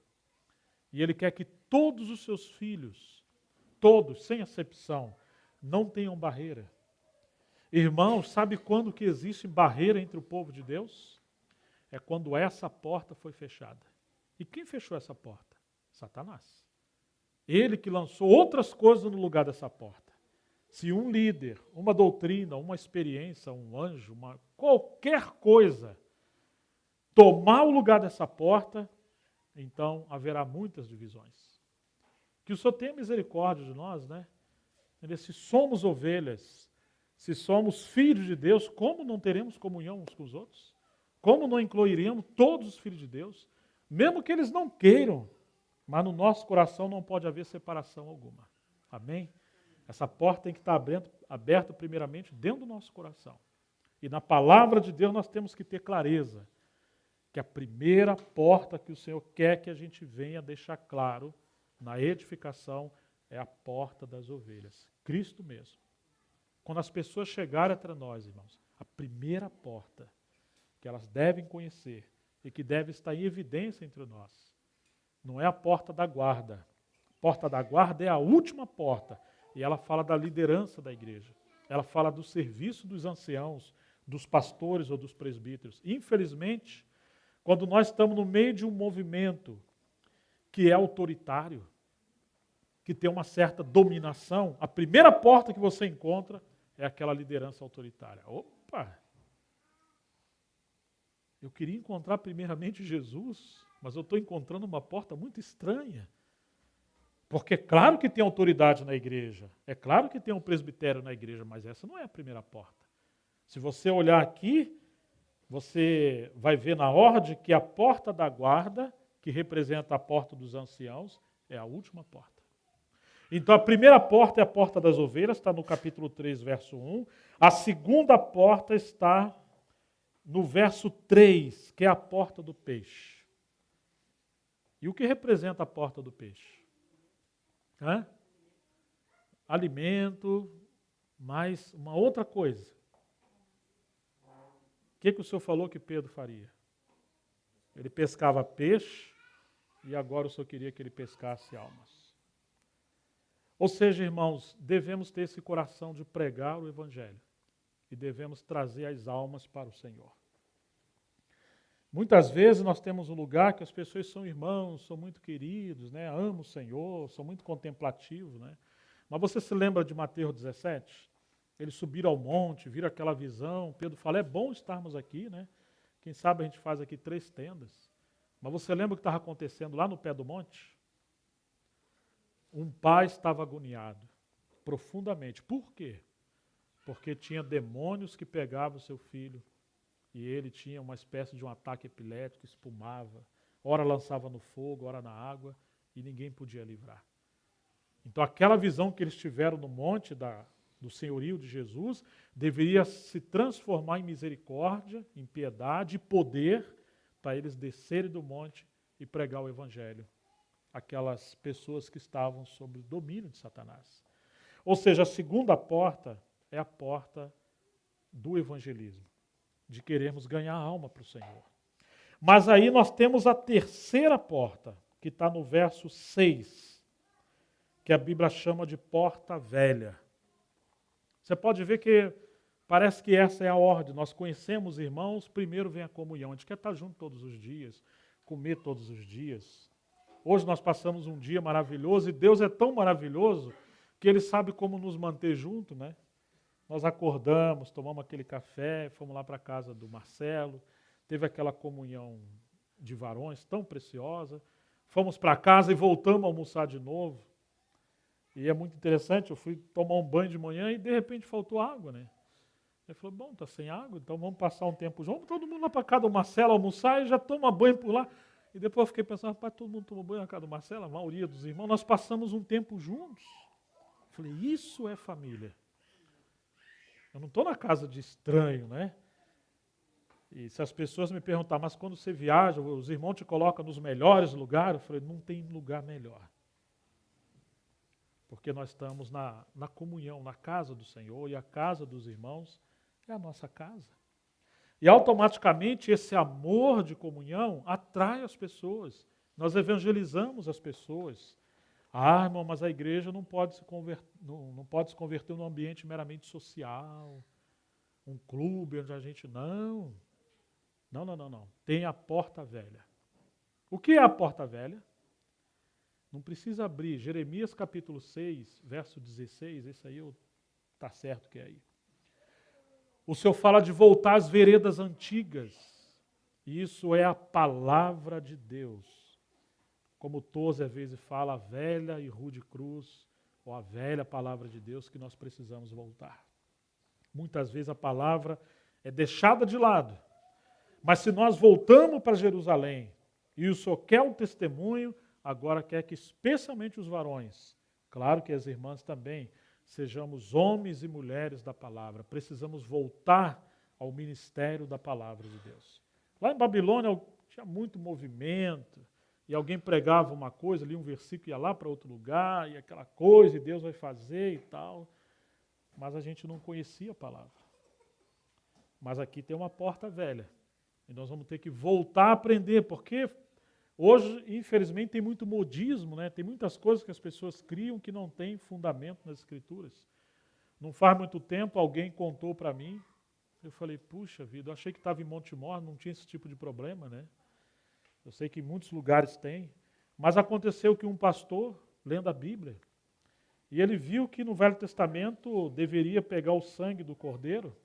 E Ele quer que todos os seus filhos, todos, sem exceção, não tenham barreira. Irmãos, sabe quando que existe barreira entre o povo de Deus? É quando essa porta foi fechada. E quem fechou essa porta? Satanás. Ele que lançou outras coisas no lugar dessa porta. Se um líder, uma doutrina, uma experiência, um anjo, qualquer coisa, tomar o lugar dessa porta, então haverá muitas divisões. Que o Senhor tenha misericórdia de nós, né? Se somos ovelhas, se somos filhos de Deus, como não teremos comunhão uns com os outros? Como não incluiremos todos os filhos de Deus? Mesmo que eles não queiram, mas no nosso coração não pode haver separação alguma. Amém? Essa porta tem que estar aberta primeiramente dentro do nosso coração. E na palavra de Deus nós temos que ter clareza que a primeira porta que o Senhor quer que a gente venha deixar claro na edificação é a porta das ovelhas. Cristo mesmo. Quando as pessoas chegarem até nós, irmãos, A primeira porta que elas devem conhecer e que deve estar em evidência entre nós não é a porta da guarda. A porta da guarda é a última porta e ela fala da liderança da igreja. Ela fala do serviço dos anciãos, dos pastores ou dos presbíteros. Infelizmente, quando nós estamos no meio de um movimento que é autoritário, que tem uma certa dominação, a primeira porta que você encontra é aquela liderança autoritária. Opa! Eu queria encontrar primeiramente Jesus, mas eu estou encontrando uma porta muito estranha. Porque é claro que tem autoridade na igreja, é claro que tem um presbitério na igreja, mas essa não é a primeira porta. Se você olhar aqui, você vai ver na ordem que a porta da guarda, que representa a porta dos anciãos, é a última porta. Então a primeira porta é a porta das ovelhas, está no capítulo 3, verso 1. A segunda porta está no verso 3, que é a porta do peixe. E o que representa a porta do peixe? Alimento, mais uma outra coisa. O que o senhor falou que Pedro faria? Ele pescava peixe e agora o senhor queria que ele pescasse almas. Ou seja, irmãos, devemos ter esse coração de pregar o Evangelho e devemos trazer as almas para o Senhor. Muitas vezes nós temos um lugar que as pessoas são irmãos, são muito queridos, né? Amam o Senhor, são muito contemplativos, né? Mas você se lembra de Mateus 17? Eles subiram ao monte, viram aquela visão. Pedro fala, é bom estarmos aqui, né? Quem sabe a gente faz aqui 3 tendas. Mas você lembra o que estava acontecendo lá no pé do monte? Um pai estava agoniado, profundamente. Por quê? Porque tinha demônios que pegavam o seu filho e ele tinha uma espécie de um ataque epilético, espumava, ora lançava no fogo, ora na água, e ninguém podia livrar. Então aquela visão que eles tiveram no monte do senhorio de Jesus deveria se transformar em misericórdia, em piedade e poder para eles descerem do monte e pregar o Evangelho. Aquelas pessoas que estavam sob o domínio de Satanás. Ou seja, a segunda porta é a porta do evangelismo, de querermos ganhar alma para o Senhor. Mas aí nós temos a terceira porta, que está no verso 6, que a Bíblia chama de porta velha. Você pode ver que parece que essa é a ordem. Nós conhecemos irmãos, primeiro vem a comunhão. A gente quer estar junto todos os dias, comer todos os dias. Hoje nós passamos um dia maravilhoso e Deus é tão maravilhoso que Ele sabe como nos manter junto, né? Nós acordamos, tomamos aquele café, fomos lá para a casa do Marcelo, teve aquela comunhão de varões tão preciosa, fomos para casa e voltamos a almoçar de novo. E é muito interessante, eu fui tomar um banho de manhã e de repente faltou água, né? Ele falou, bom, está sem água, então vamos passar um tempo junto, todo mundo lá para a casa do Marcelo almoçar e já toma banho por lá. E depois eu fiquei pensando, rapaz, todo mundo tomou banho na casa do Marcelo, a maioria dos irmãos, nós passamos um tempo juntos. Eu falei, isso é família. Eu não estou na casa de estranho, né? E se as pessoas me perguntar, mas quando você viaja, os irmãos te colocam nos melhores lugares, eu falei, não tem lugar melhor. Porque nós estamos na comunhão, na casa do Senhor, e a casa dos irmãos é a nossa casa. E automaticamente esse amor de comunhão atrai as pessoas. Nós evangelizamos as pessoas. Ah, irmão, mas a igreja não pode se converter num ambiente meramente social, um clube onde a gente... Não. Tem a porta velha. O que é a porta velha? Não precisa abrir. Jeremias capítulo 6, verso 16, esse aí está certo que é aí. O Senhor fala de voltar às veredas antigas. E isso é a palavra de Deus. Como Tozer às vezes fala, a velha e rude cruz, ou a velha palavra de Deus que nós precisamos voltar. Muitas vezes a palavra é deixada de lado. Mas se nós voltamos para Jerusalém, e o Senhor quer um testemunho, agora quer que especialmente os varões, claro que as irmãs também, sejamos homens e mulheres da palavra. Precisamos voltar ao ministério da palavra de Deus. Lá em Babilônia tinha muito movimento, e alguém pregava uma coisa, lia um versículo, ia lá para outro lugar, e aquela coisa, e Deus vai fazer e tal. Mas a gente não conhecia a palavra. Mas aqui tem uma porta velha. E nós vamos ter que voltar a aprender, porque hoje, infelizmente, tem muito modismo, né? Tem muitas coisas que as pessoas criam que não têm fundamento nas Escrituras. Não faz muito tempo, alguém contou para mim, eu falei, puxa vida, eu achei que estava em Montemor, não tinha esse tipo de problema, né? Eu sei que em muitos lugares tem, mas aconteceu que um pastor, lendo a Bíblia, e ele viu que no Velho Testamento deveria pegar o sangue do cordeiro,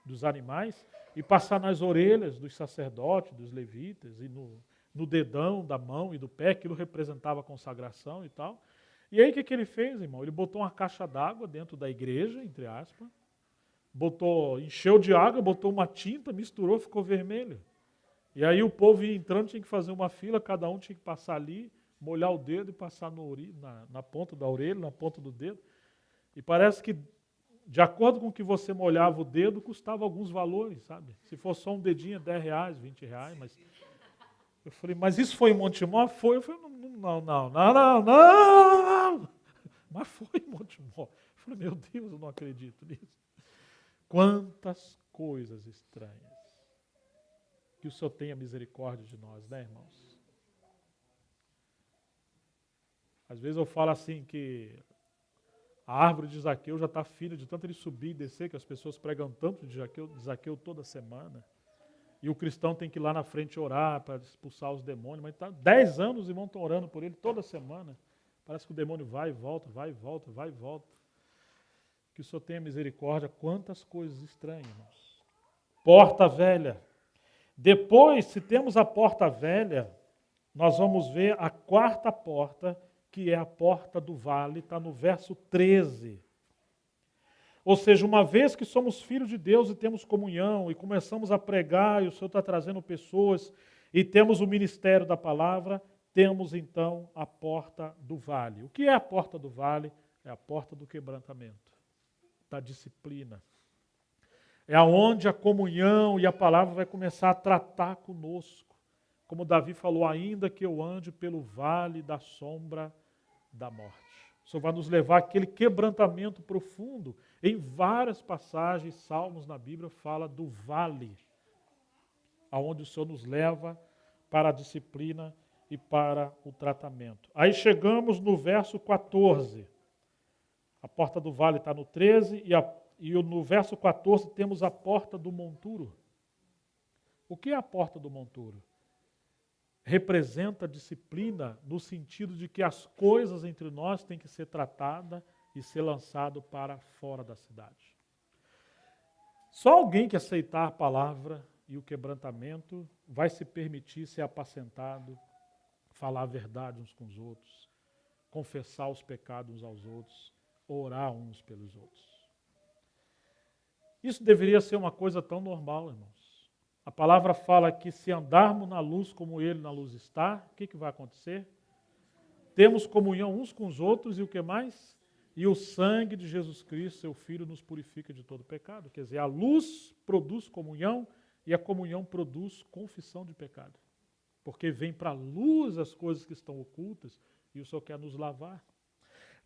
dos animais, e passar nas orelhas dos sacerdotes, dos levitas, e no dedão da mão e do pé, aquilo representava a consagração e tal. E aí o que ele fez, irmão? Ele botou uma caixa d'água dentro da igreja, entre aspas, encheu de água, botou uma tinta, misturou, ficou vermelho. E aí o povo ia entrando, tinha que fazer uma fila, cada um tinha que passar ali, molhar o dedo e passar na ponta da orelha, na ponta do dedo. E parece que, de acordo com o que você molhava o dedo, custava alguns valores, sabe? Se fosse só um dedinho, R$10, R$20, mas... Eu falei, mas isso foi em Montemor? Foi. Eu falei, não. Mas foi em Montemor. Eu falei, meu Deus, eu não acredito nisso. Quantas coisas estranhas. Que o Senhor tenha misericórdia de nós, né, irmãos? Às vezes eu falo assim que a árvore de Zaqueu já está filha de tanto ele subir e descer, que as pessoas pregam tanto de Zaqueu toda semana. E o cristão tem que ir lá na frente orar para expulsar os demônios. Mas 10 anos os irmãos estão orando por ele toda semana. Parece que o demônio vai e volta, vai e volta, vai e volta. Que o Senhor tenha misericórdia. Quantas coisas estranhas, irmãos. Porta velha. Depois, se temos a porta velha, nós vamos ver a quarta porta, que é a porta do vale. Está no verso 13. Ou seja, uma vez que somos filhos de Deus e temos comunhão e começamos a pregar e o Senhor está trazendo pessoas e temos o ministério da palavra, temos então a porta do vale. O que é a porta do vale? É a porta do quebrantamento, da disciplina. É aonde a comunhão e a palavra vai começar a tratar conosco. Como Davi falou, ainda que eu ande pelo vale da sombra da morte. O Senhor vai nos levar àquele quebrantamento profundo. Em várias passagens, salmos na Bíblia, fala do vale, aonde o Senhor nos leva para a disciplina e para o tratamento. Aí chegamos no verso 14. A porta do vale está no 13 e no verso 14 temos a porta do monturo. O que é a porta do monturo? Representa a disciplina no sentido de que as coisas entre nós têm que ser tratadas e ser lançado para fora da cidade. Só alguém que aceitar a palavra e o quebrantamento vai se permitir ser apacentado, falar a verdade uns com os outros, confessar os pecados uns aos outros, orar uns pelos outros. Isso deveria ser uma coisa tão normal, irmãos. A palavra fala que se andarmos na luz como Ele na luz está, o que vai acontecer? Temos comunhão uns com os outros e o que mais? E o sangue de Jesus Cristo, seu Filho, nos purifica de todo pecado. Quer dizer, a luz produz comunhão e a comunhão produz confissão de pecado. Porque vem para a luz as coisas que estão ocultas e o Senhor quer nos lavar.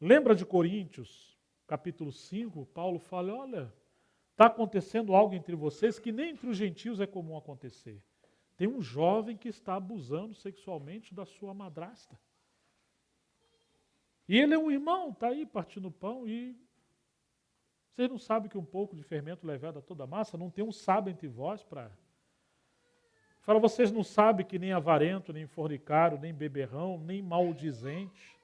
Lembra de Coríntios, capítulo 5, Paulo fala, olha, está acontecendo algo entre vocês que nem entre os gentios é comum acontecer. Tem um jovem que está abusando sexualmente da sua madrasta. E ele é um irmão, está aí partindo pão e vocês não sabem que um pouco de fermento leveda toda a massa? Não tem um sábio entre vós para... Fala, vocês não sabem que nem avarento, nem fornicário, nem beberrão, nem maldizente.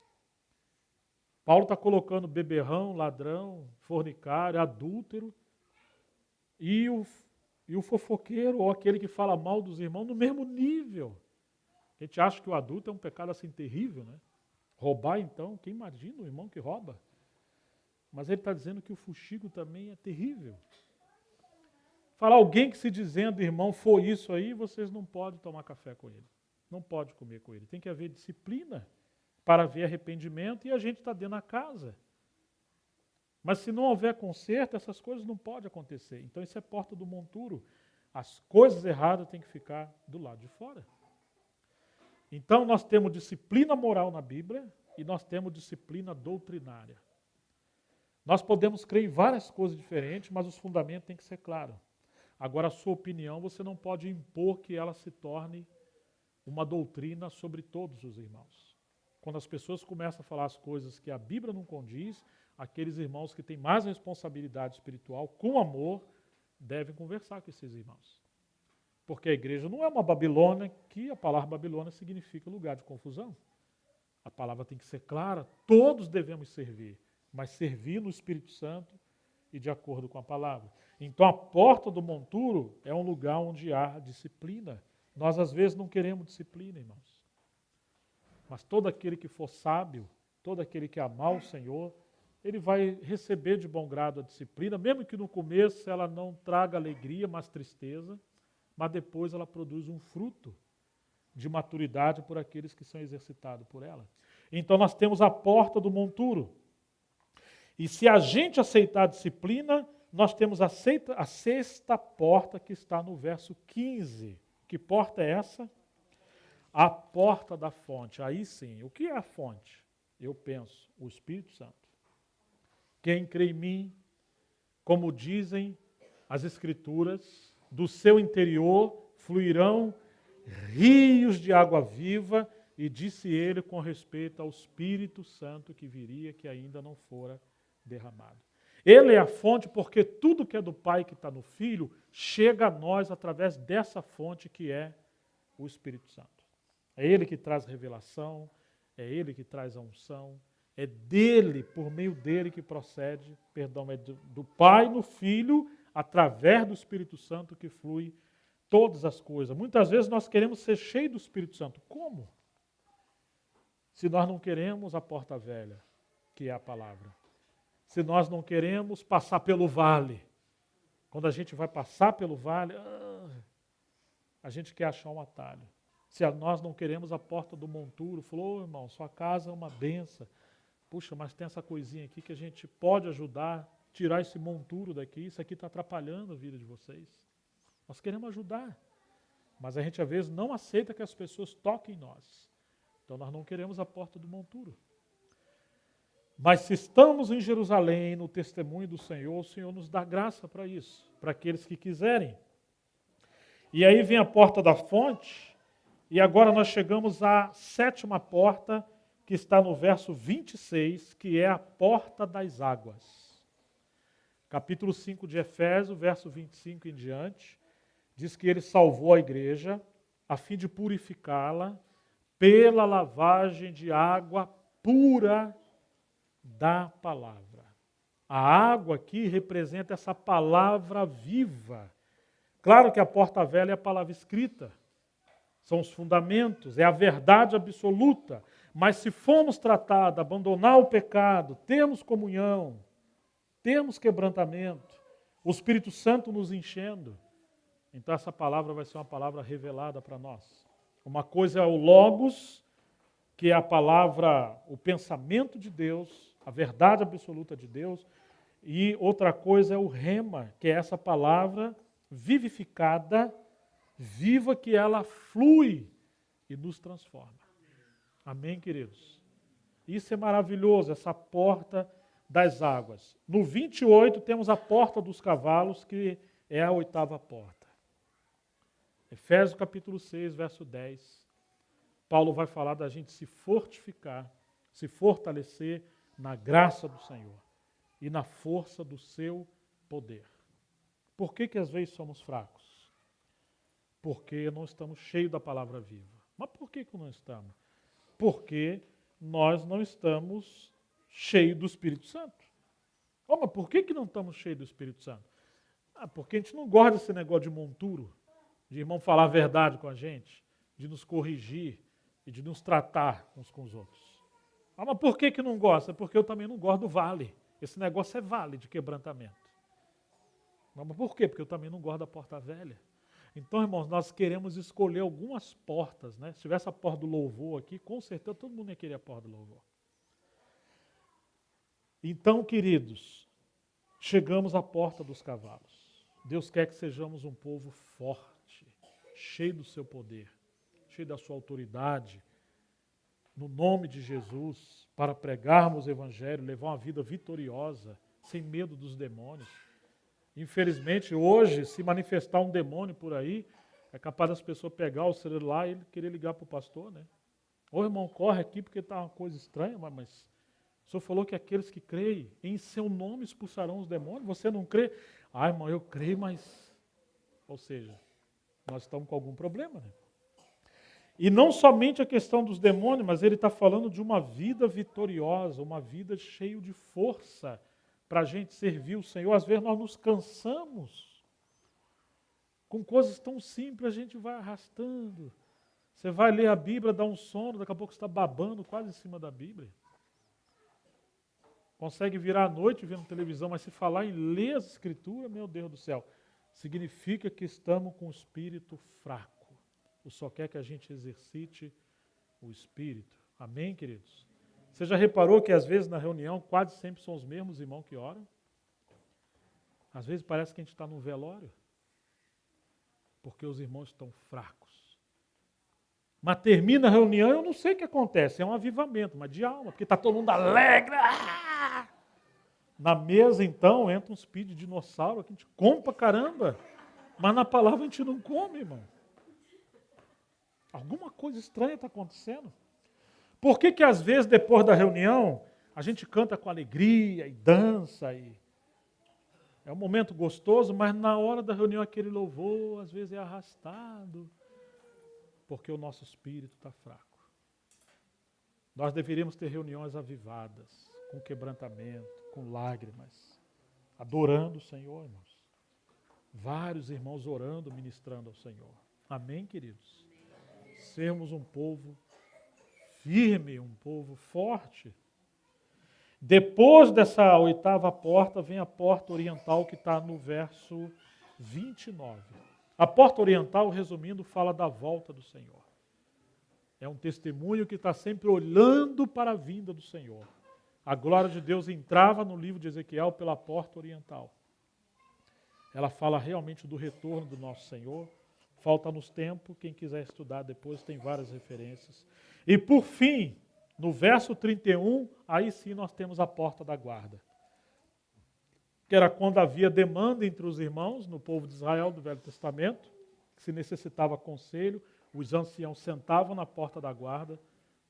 Paulo está colocando beberrão, ladrão, fornicário, adúltero e o fofoqueiro ou aquele que fala mal dos irmãos no mesmo nível. A gente acha que o adulto é um pecado assim terrível, né? Roubar, então, quem imagina o irmão que rouba? Mas ele está dizendo que o fuxico também é terrível. Falar alguém que se dizendo, irmão, for isso aí, vocês não podem tomar café com ele. Não pode comer com ele. Tem que haver disciplina para haver arrependimento e a gente está dentro da casa. Mas se não houver conserto, essas coisas não podem acontecer. Então isso é porta do monturo. As coisas erradas têm que ficar do lado de fora. Então nós temos disciplina moral na Bíblia e nós temos disciplina doutrinária. Nós podemos crer em várias coisas diferentes, mas os fundamentos têm que ser claros. Agora, a sua opinião, você não pode impor que ela se torne uma doutrina sobre todos os irmãos. Quando as pessoas começam a falar as coisas que a Bíblia não condiz, aqueles irmãos que têm mais responsabilidade espiritual, com amor, devem conversar com esses irmãos. Porque a igreja não é uma Babilônia, que a palavra Babilônia significa lugar de confusão. A palavra tem que ser clara, todos devemos servir, mas servir no Espírito Santo e de acordo com a palavra. Então a porta do monturo é um lugar onde há disciplina. Nós às vezes não queremos disciplina, irmãos. Mas todo aquele que for sábio, todo aquele que amar o Senhor, ele vai receber de bom grado a disciplina, mesmo que no começo ela não traga alegria, mas tristeza, mas depois ela produz um fruto de maturidade por aqueles que são exercitados por ela. Então nós temos a porta do monturo. E se a gente aceitar a disciplina, nós temos a sexta porta que está no verso 15. Que porta é essa? A porta da fonte. Aí sim, o que é a fonte? Eu penso, o Espírito Santo. Quem crê em mim, como dizem as Escrituras, do seu interior fluirão rios de água viva, e disse ele com respeito ao Espírito Santo que viria, que ainda não fora derramado. Ele é a fonte porque tudo que é do Pai que está no Filho chega a nós através dessa fonte que é o Espírito Santo. É Ele que traz revelação, é Ele que traz a unção, é dele, por meio dele que procede, é do Pai no Filho, através do Espírito Santo que flui todas as coisas. Muitas vezes nós queremos ser cheios do Espírito Santo. Como? Se nós não queremos a porta velha, que é a palavra. Se nós não queremos passar pelo vale. Quando a gente vai passar pelo vale, a gente quer achar um atalho. Se nós não queremos a porta do monturo, falou, irmão, sua casa é uma benção. Puxa, mas tem essa coisinha aqui que a gente pode ajudar, tirar esse monturo daqui, isso aqui está atrapalhando a vida de vocês. Nós queremos ajudar, mas a gente às vezes não aceita que as pessoas toquem em nós. Então nós não queremos a porta do monturo. Mas se estamos em Jerusalém, no testemunho do Senhor, o Senhor nos dá graça para isso, para aqueles que quiserem. E aí vem a porta da fonte, e agora nós chegamos à sétima porta, que está no verso 26, que é a porta das águas. Capítulo 5 de Efésios, verso 25 em diante, diz que ele salvou a igreja a fim de purificá-la pela lavagem de água pura da palavra. A água aqui representa essa palavra viva. Claro que a porta velha é a palavra escrita, são os fundamentos, é a verdade absoluta. Mas se formos tratados, abandonar o pecado, termos comunhão, termos quebrantamento, o Espírito Santo nos enchendo, então essa palavra vai ser uma palavra revelada para nós. Uma coisa é o Logos, que é a palavra, o pensamento de Deus, a verdade absoluta de Deus, e outra coisa é o Rema, que é essa palavra vivificada, viva, que ela flui e nos transforma. Amém, queridos? Isso é maravilhoso, essa porta das águas. No 28 temos a porta dos cavalos, que é a oitava porta. Efésios capítulo 6, verso 10. Paulo vai falar da gente se fortificar, se fortalecer na graça do Senhor e na força do seu poder. Por que às vezes somos fracos? Porque não estamos cheios da palavra viva. Mas por que não estamos? Porque nós não estamos cheios do Espírito Santo. Mas por que não estamos cheios do Espírito Santo? Porque a gente não gosta desse negócio de monturo, de irmão falar a verdade com a gente, de nos corrigir e de nos tratar uns com os outros. Mas por que não gosta? Porque eu também não gosto do vale. Esse negócio é vale de quebrantamento. Mas por quê? Porque eu também não gosto da porta velha. Então, irmãos, nós queremos escolher algumas portas, né? Se tivesse a porta do louvor aqui, com certeza todo mundo ia querer a porta do louvor. Então, queridos, chegamos à porta dos cavalos. Deus quer que sejamos um povo forte, cheio do seu poder, cheio da sua autoridade, no nome de Jesus, para pregarmos o Evangelho, levar uma vida vitoriosa, sem medo dos demônios. Infelizmente, hoje, se manifestar um demônio por aí, é capaz das pessoas pegar o celular e querer ligar para o pastor, né? Ô irmão, corre aqui porque está uma coisa estranha, mas o senhor falou que aqueles que creem em seu nome expulsarão os demônios, você não crê? Ah, irmão, eu creio, mas... Ou seja, nós estamos com algum problema, né? E não somente a questão dos demônios, mas ele está falando de uma vida vitoriosa, uma vida cheia de força para a gente servir o Senhor. Às vezes nós nos cansamos. Com coisas tão simples a gente vai arrastando. Você vai ler a Bíblia, dá um sono, daqui a pouco você está babando quase em cima da Bíblia. Consegue virar à noite vendo televisão, mas se falar em ler as Escrituras, meu Deus do céu, significa que estamos com o espírito fraco. O só quer que a gente exercite o espírito. Amém, queridos? Você já reparou que às vezes na reunião quase sempre são os mesmos irmãos que oram? Às vezes parece que a gente está num velório. Porque os irmãos estão fracos. Mas termina a reunião, eu não sei o que acontece, é um avivamento, mas de alma, porque está todo mundo alegre. Na mesa, então, entra um speed de dinossauro, que a gente come pra caramba, mas na palavra a gente não come, irmão. Alguma coisa estranha está acontecendo. Por que que às vezes, depois da reunião, a gente canta com alegria e dança? É um momento gostoso, mas na hora da reunião aquele louvor, às vezes é arrastado, porque o nosso espírito está fraco. Nós deveríamos ter reuniões avivadas, com quebrantamento, com lágrimas, adorando o Senhor, irmãos. Vários irmãos orando, ministrando ao Senhor. Amém, queridos? Sermos um povo firme, um povo forte. Depois dessa oitava porta, vem a porta oriental que está no verso 29. A porta oriental, resumindo, fala da volta do Senhor. É um testemunho que está sempre olhando para a vinda do Senhor. A glória de Deus entrava no livro de Ezequiel pela porta oriental. Ela fala realmente do retorno do nosso Senhor. Falta-nos tempo, quem quiser estudar depois tem várias referências. E por fim, no verso 31, aí sim nós temos a porta da guarda. Que era quando havia demanda entre os irmãos, no povo de Israel do Velho Testamento, que se necessitava conselho, os anciãos sentavam na porta da guarda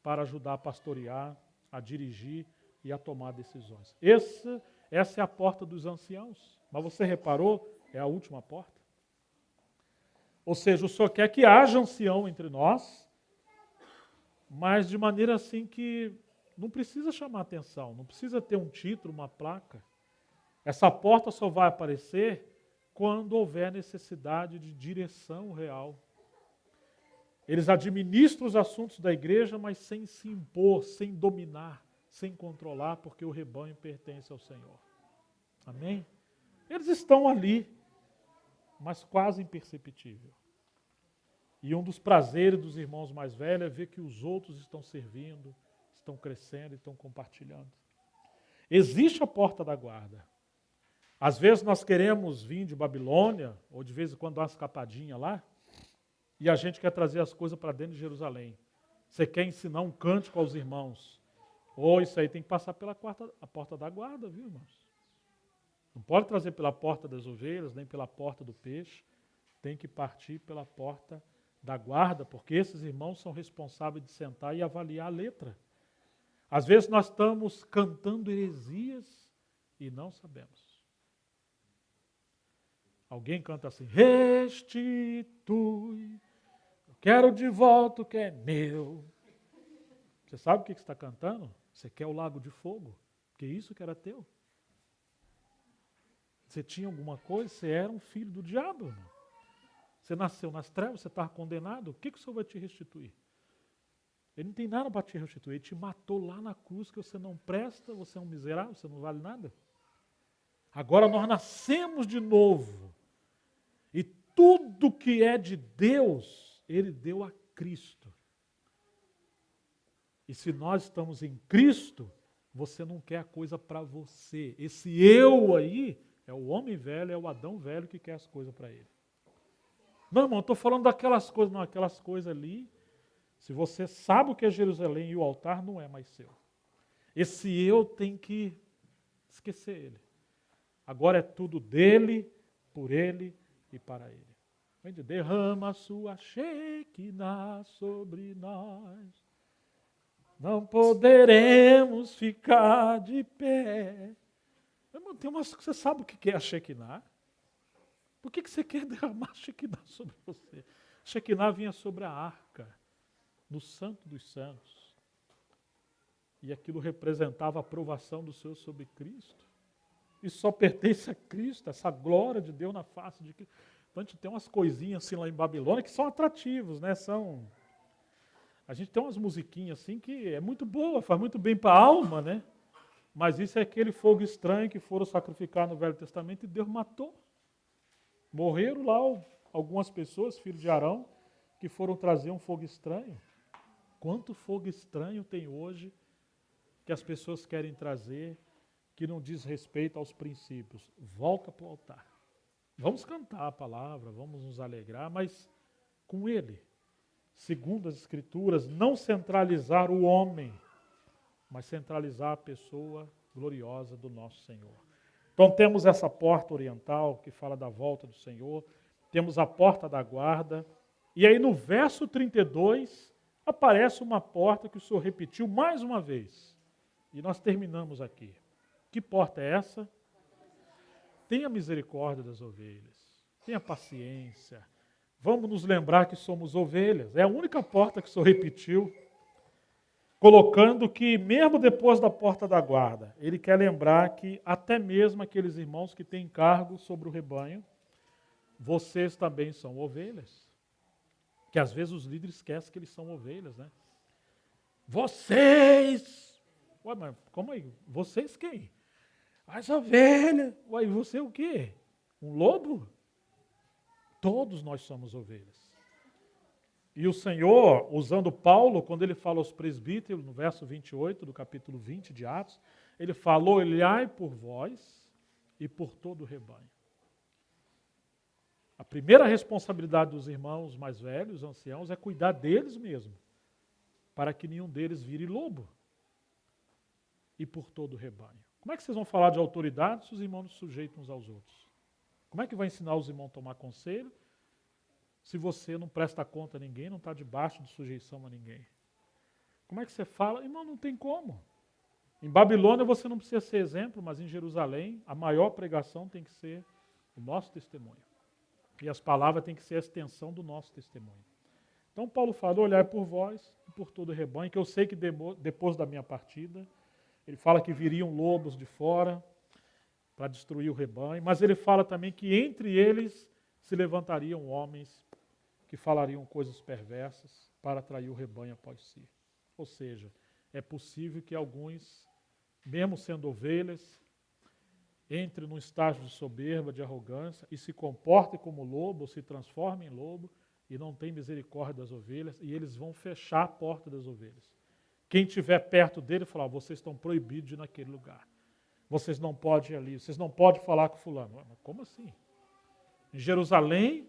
para ajudar a pastorear, a dirigir e a tomar decisões. Essa é a porta dos anciãos. Mas você reparou, é a última porta. Ou seja, o Senhor quer que haja ancião entre nós, mas de maneira assim que não precisa chamar atenção, não precisa ter um título, uma placa. Essa porta só vai aparecer quando houver necessidade de direção real. Eles administram os assuntos da igreja, mas sem se impor, sem dominar, sem controlar, porque o rebanho pertence ao Senhor. Amém? Eles estão ali, mas quase imperceptível. E um dos prazeres dos irmãos mais velhos é ver que os outros estão servindo, estão crescendo e estão compartilhando. Existe a porta da guarda. Às vezes nós queremos vir de Babilônia, ou de vez em quando dar uma escapadinha lá, e a gente quer trazer as coisas para dentro de Jerusalém. Você quer ensinar um cântico aos irmãos. Ou isso aí tem que passar pela a porta da guarda, viu, irmãos? Não pode trazer pela porta das ovelhas, nem pela porta do peixe. Tem que partir pela porta da guarda, porque esses irmãos são responsáveis de sentar e avaliar a letra. Às vezes nós estamos cantando heresias e não sabemos. Alguém canta assim, restitui, eu quero de volta o que é meu. Você sabe o que você está cantando? Você quer o lago de fogo, porque isso que era teu. Você tinha alguma coisa, você era um filho do diabo, irmão. Você nasceu nas trevas, você estava condenado, o que o Senhor vai te restituir? Ele não tem nada para te restituir, ele te matou lá na cruz, que você não presta, você é um miserável, você não vale nada. Agora nós nascemos de novo, e tudo que é de Deus, Ele deu a Cristo. E se nós estamos em Cristo, você não quer a coisa para você. Esse eu aí é o homem velho, é o Adão velho que quer as coisas para ele. Não, irmão, estou falando daquelas coisas, não, aquelas coisas ali, se você sabe o que é Jerusalém e o altar, não é mais seu. Esse eu tem que esquecer ele. Agora é tudo dele, por Ele e para Ele. Vende, derrama a sua Shekinah sobre nós. Não poderemos ficar de pé. Irmão, você sabe o que é a Shekinah? Por que você quer derramar a Shekinah sobre você? A Shekinah vinha sobre a arca, no Santo dos Santos. E aquilo representava a aprovação do Senhor sobre Cristo. E só pertence a Cristo, essa glória de Deus na face de Cristo. Então a gente tem umas coisinhas assim lá em Babilônia que são atrativos, né? A gente tem umas musiquinhas assim que é muito boa, faz muito bem para a alma, né? Mas isso é aquele fogo estranho que foram sacrificar no Velho Testamento e Deus matou. Morreram lá algumas pessoas, filhos de Arão, que foram trazer um fogo estranho. Quanto fogo estranho tem hoje que as pessoas querem trazer, que não diz respeito aos princípios? Volta para o altar. Vamos cantar a palavra, vamos nos alegrar, mas com Ele. Segundo as Escrituras, não centralizar o homem, mas centralizar a pessoa gloriosa do nosso Senhor. Então temos essa porta oriental que fala da volta do Senhor, temos a porta da guarda, e aí no verso 32 aparece uma porta que o Senhor repetiu mais uma vez. E nós terminamos aqui. Que porta é essa? Tenha misericórdia das ovelhas, tenha paciência. Vamos nos lembrar que somos ovelhas. É a única porta que o Senhor repetiu, colocando que mesmo depois da porta da guarda, Ele quer lembrar que até mesmo aqueles irmãos que têm cargo sobre o rebanho, vocês também são ovelhas. Que às vezes os líderes esquecem que eles são ovelhas, né? Vocês! Ué, mas como aí? Vocês quem? As ovelhas. Ué, e você o quê? Um lobo? Todos nós somos ovelhas. E o Senhor, usando Paulo, quando ele fala aos presbíteros, no verso 28 do capítulo 20 de Atos, ele falou: olhai por vós e por todo o rebanho. A primeira responsabilidade dos irmãos mais velhos, anciãos, é cuidar deles mesmo, para que nenhum deles vire lobo. E por todo o rebanho. Como é que vocês vão falar de autoridade se os irmãos não se sujeitam uns aos outros? Como é que vai ensinar os irmãos a tomar conselho se você não presta conta a ninguém, não está debaixo de sujeição a ninguém? Como é que você fala? Irmão, não tem como. Em Babilônia você não precisa ser exemplo, mas em Jerusalém a maior pregação tem que ser o nosso testemunho. E as palavras têm que ser a extensão do nosso testemunho. Então Paulo fala: olhai por vós e por todo o rebanho, que eu sei que depois da minha partida, ele fala que viriam lobos de fora para destruir o rebanho, mas ele fala também que entre eles se levantariam homens que falariam coisas perversas para atrair o rebanho após si. Ou seja, é possível que alguns, mesmo sendo ovelhas, entrem num estágio de soberba, de arrogância e se comportem como lobo, se transformem em lobo e não têm misericórdia das ovelhas, e eles vão fechar a porta das ovelhas. Quem estiver perto dele falar: vocês estão proibidos de ir naquele lugar. Vocês não podem ir ali, vocês não podem falar com fulano. Mas como assim? Em Jerusalém,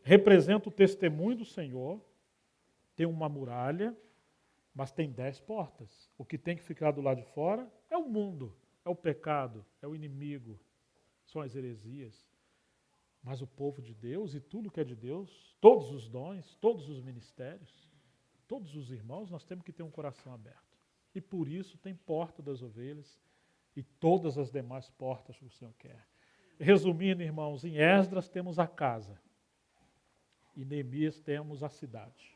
representa o testemunho do Senhor, tem uma muralha, mas tem 10 portas. O que tem que ficar do lado de fora é o mundo, é o pecado, é o inimigo, são as heresias. Mas o povo de Deus e tudo que é de Deus, todos os dons, todos os ministérios, todos os irmãos, nós temos que ter um coração aberto. E por isso tem porta das ovelhas e todas as demais portas que o Senhor quer. Resumindo, irmãos, em Esdras temos a casa. E em Neemias temos a cidade.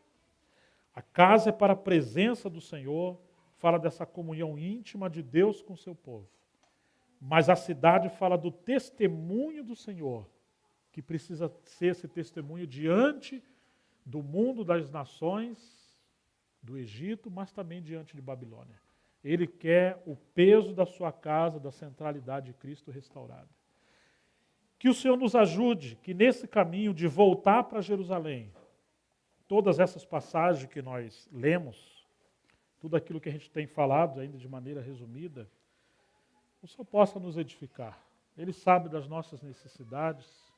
A casa é para a presença do Senhor, fala dessa comunhão íntima de Deus com o seu povo. Mas a cidade fala do testemunho do Senhor, que precisa ser esse testemunho diante do mundo das nações, do Egito, mas também diante de Babilônia. Ele quer o peso da sua casa, da centralidade de Cristo restaurada. Que o Senhor nos ajude, que nesse caminho de voltar para Jerusalém, todas essas passagens que nós lemos, tudo aquilo que a gente tem falado ainda de maneira resumida, o Senhor possa nos edificar. Ele sabe das nossas necessidades,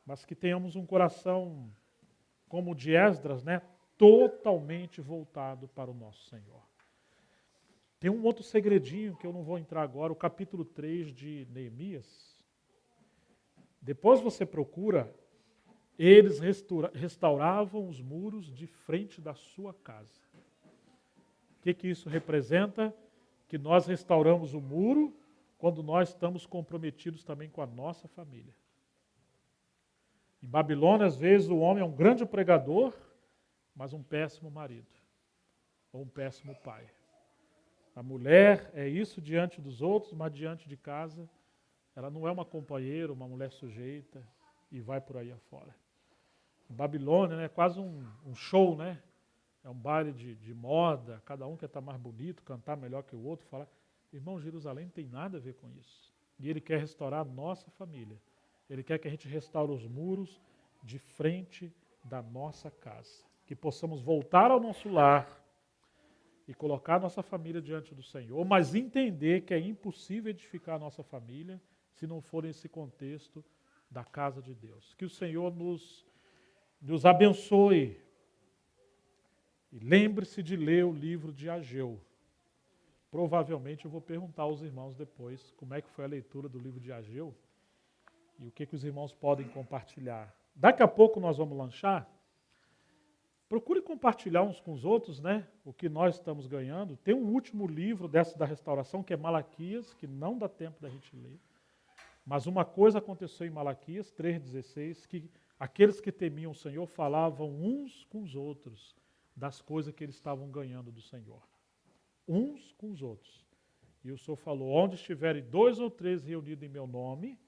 mas que tenhamos um coração como o de Esdras, né? Totalmente voltado para o nosso Senhor. Tem um outro segredinho que eu não vou entrar agora, o capítulo 3 de Neemias. Depois você procura, eles restauravam os muros de frente da sua casa. O que isso representa? Que nós restauramos o muro quando nós estamos comprometidos também com a nossa família. Em Babilônia, às vezes, o homem é um grande pregador, mas um péssimo marido, ou um péssimo pai. A mulher é isso diante dos outros, mas diante de casa, ela não é uma companheira, uma mulher sujeita, e vai por aí afora. Em Babilônia, né, é quase um show, né? É um baile de moda, cada um quer estar mais bonito, cantar melhor que o outro, falar. Irmão, Jerusalém não tem nada a ver com isso. E ele quer restaurar a nossa família. Ele quer que a gente restaure os muros de frente da nossa casa. Que possamos voltar ao nosso lar e colocar a nossa família diante do Senhor, mas entender que é impossível edificar a nossa família se não for nesse contexto da casa de Deus. Que o Senhor nos abençoe. E lembre-se de ler o livro de Ageu. Provavelmente eu vou perguntar aos irmãos depois como é que foi a leitura do livro de Ageu e o que os irmãos podem compartilhar. Daqui a pouco nós vamos lanchar. Procure compartilhar uns com os outros, né? O que nós estamos ganhando. Tem um último livro dessa da restauração, que é Malaquias, que não dá tempo da gente ler. Mas uma coisa aconteceu em Malaquias 3,16, que aqueles que temiam o Senhor falavam uns com os outros das coisas que eles estavam ganhando do Senhor. Uns com os outros. E o Senhor falou, onde estiverem 2 ou 3 reunidos em meu nome,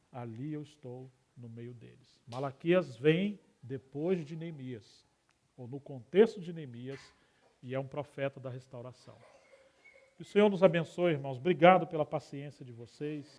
ali eu estou no meio deles. Malaquias vem depois de Neemias, ou no contexto de Neemias, e é um profeta da restauração. Que o Senhor nos abençoe, irmãos. Obrigado pela paciência de vocês.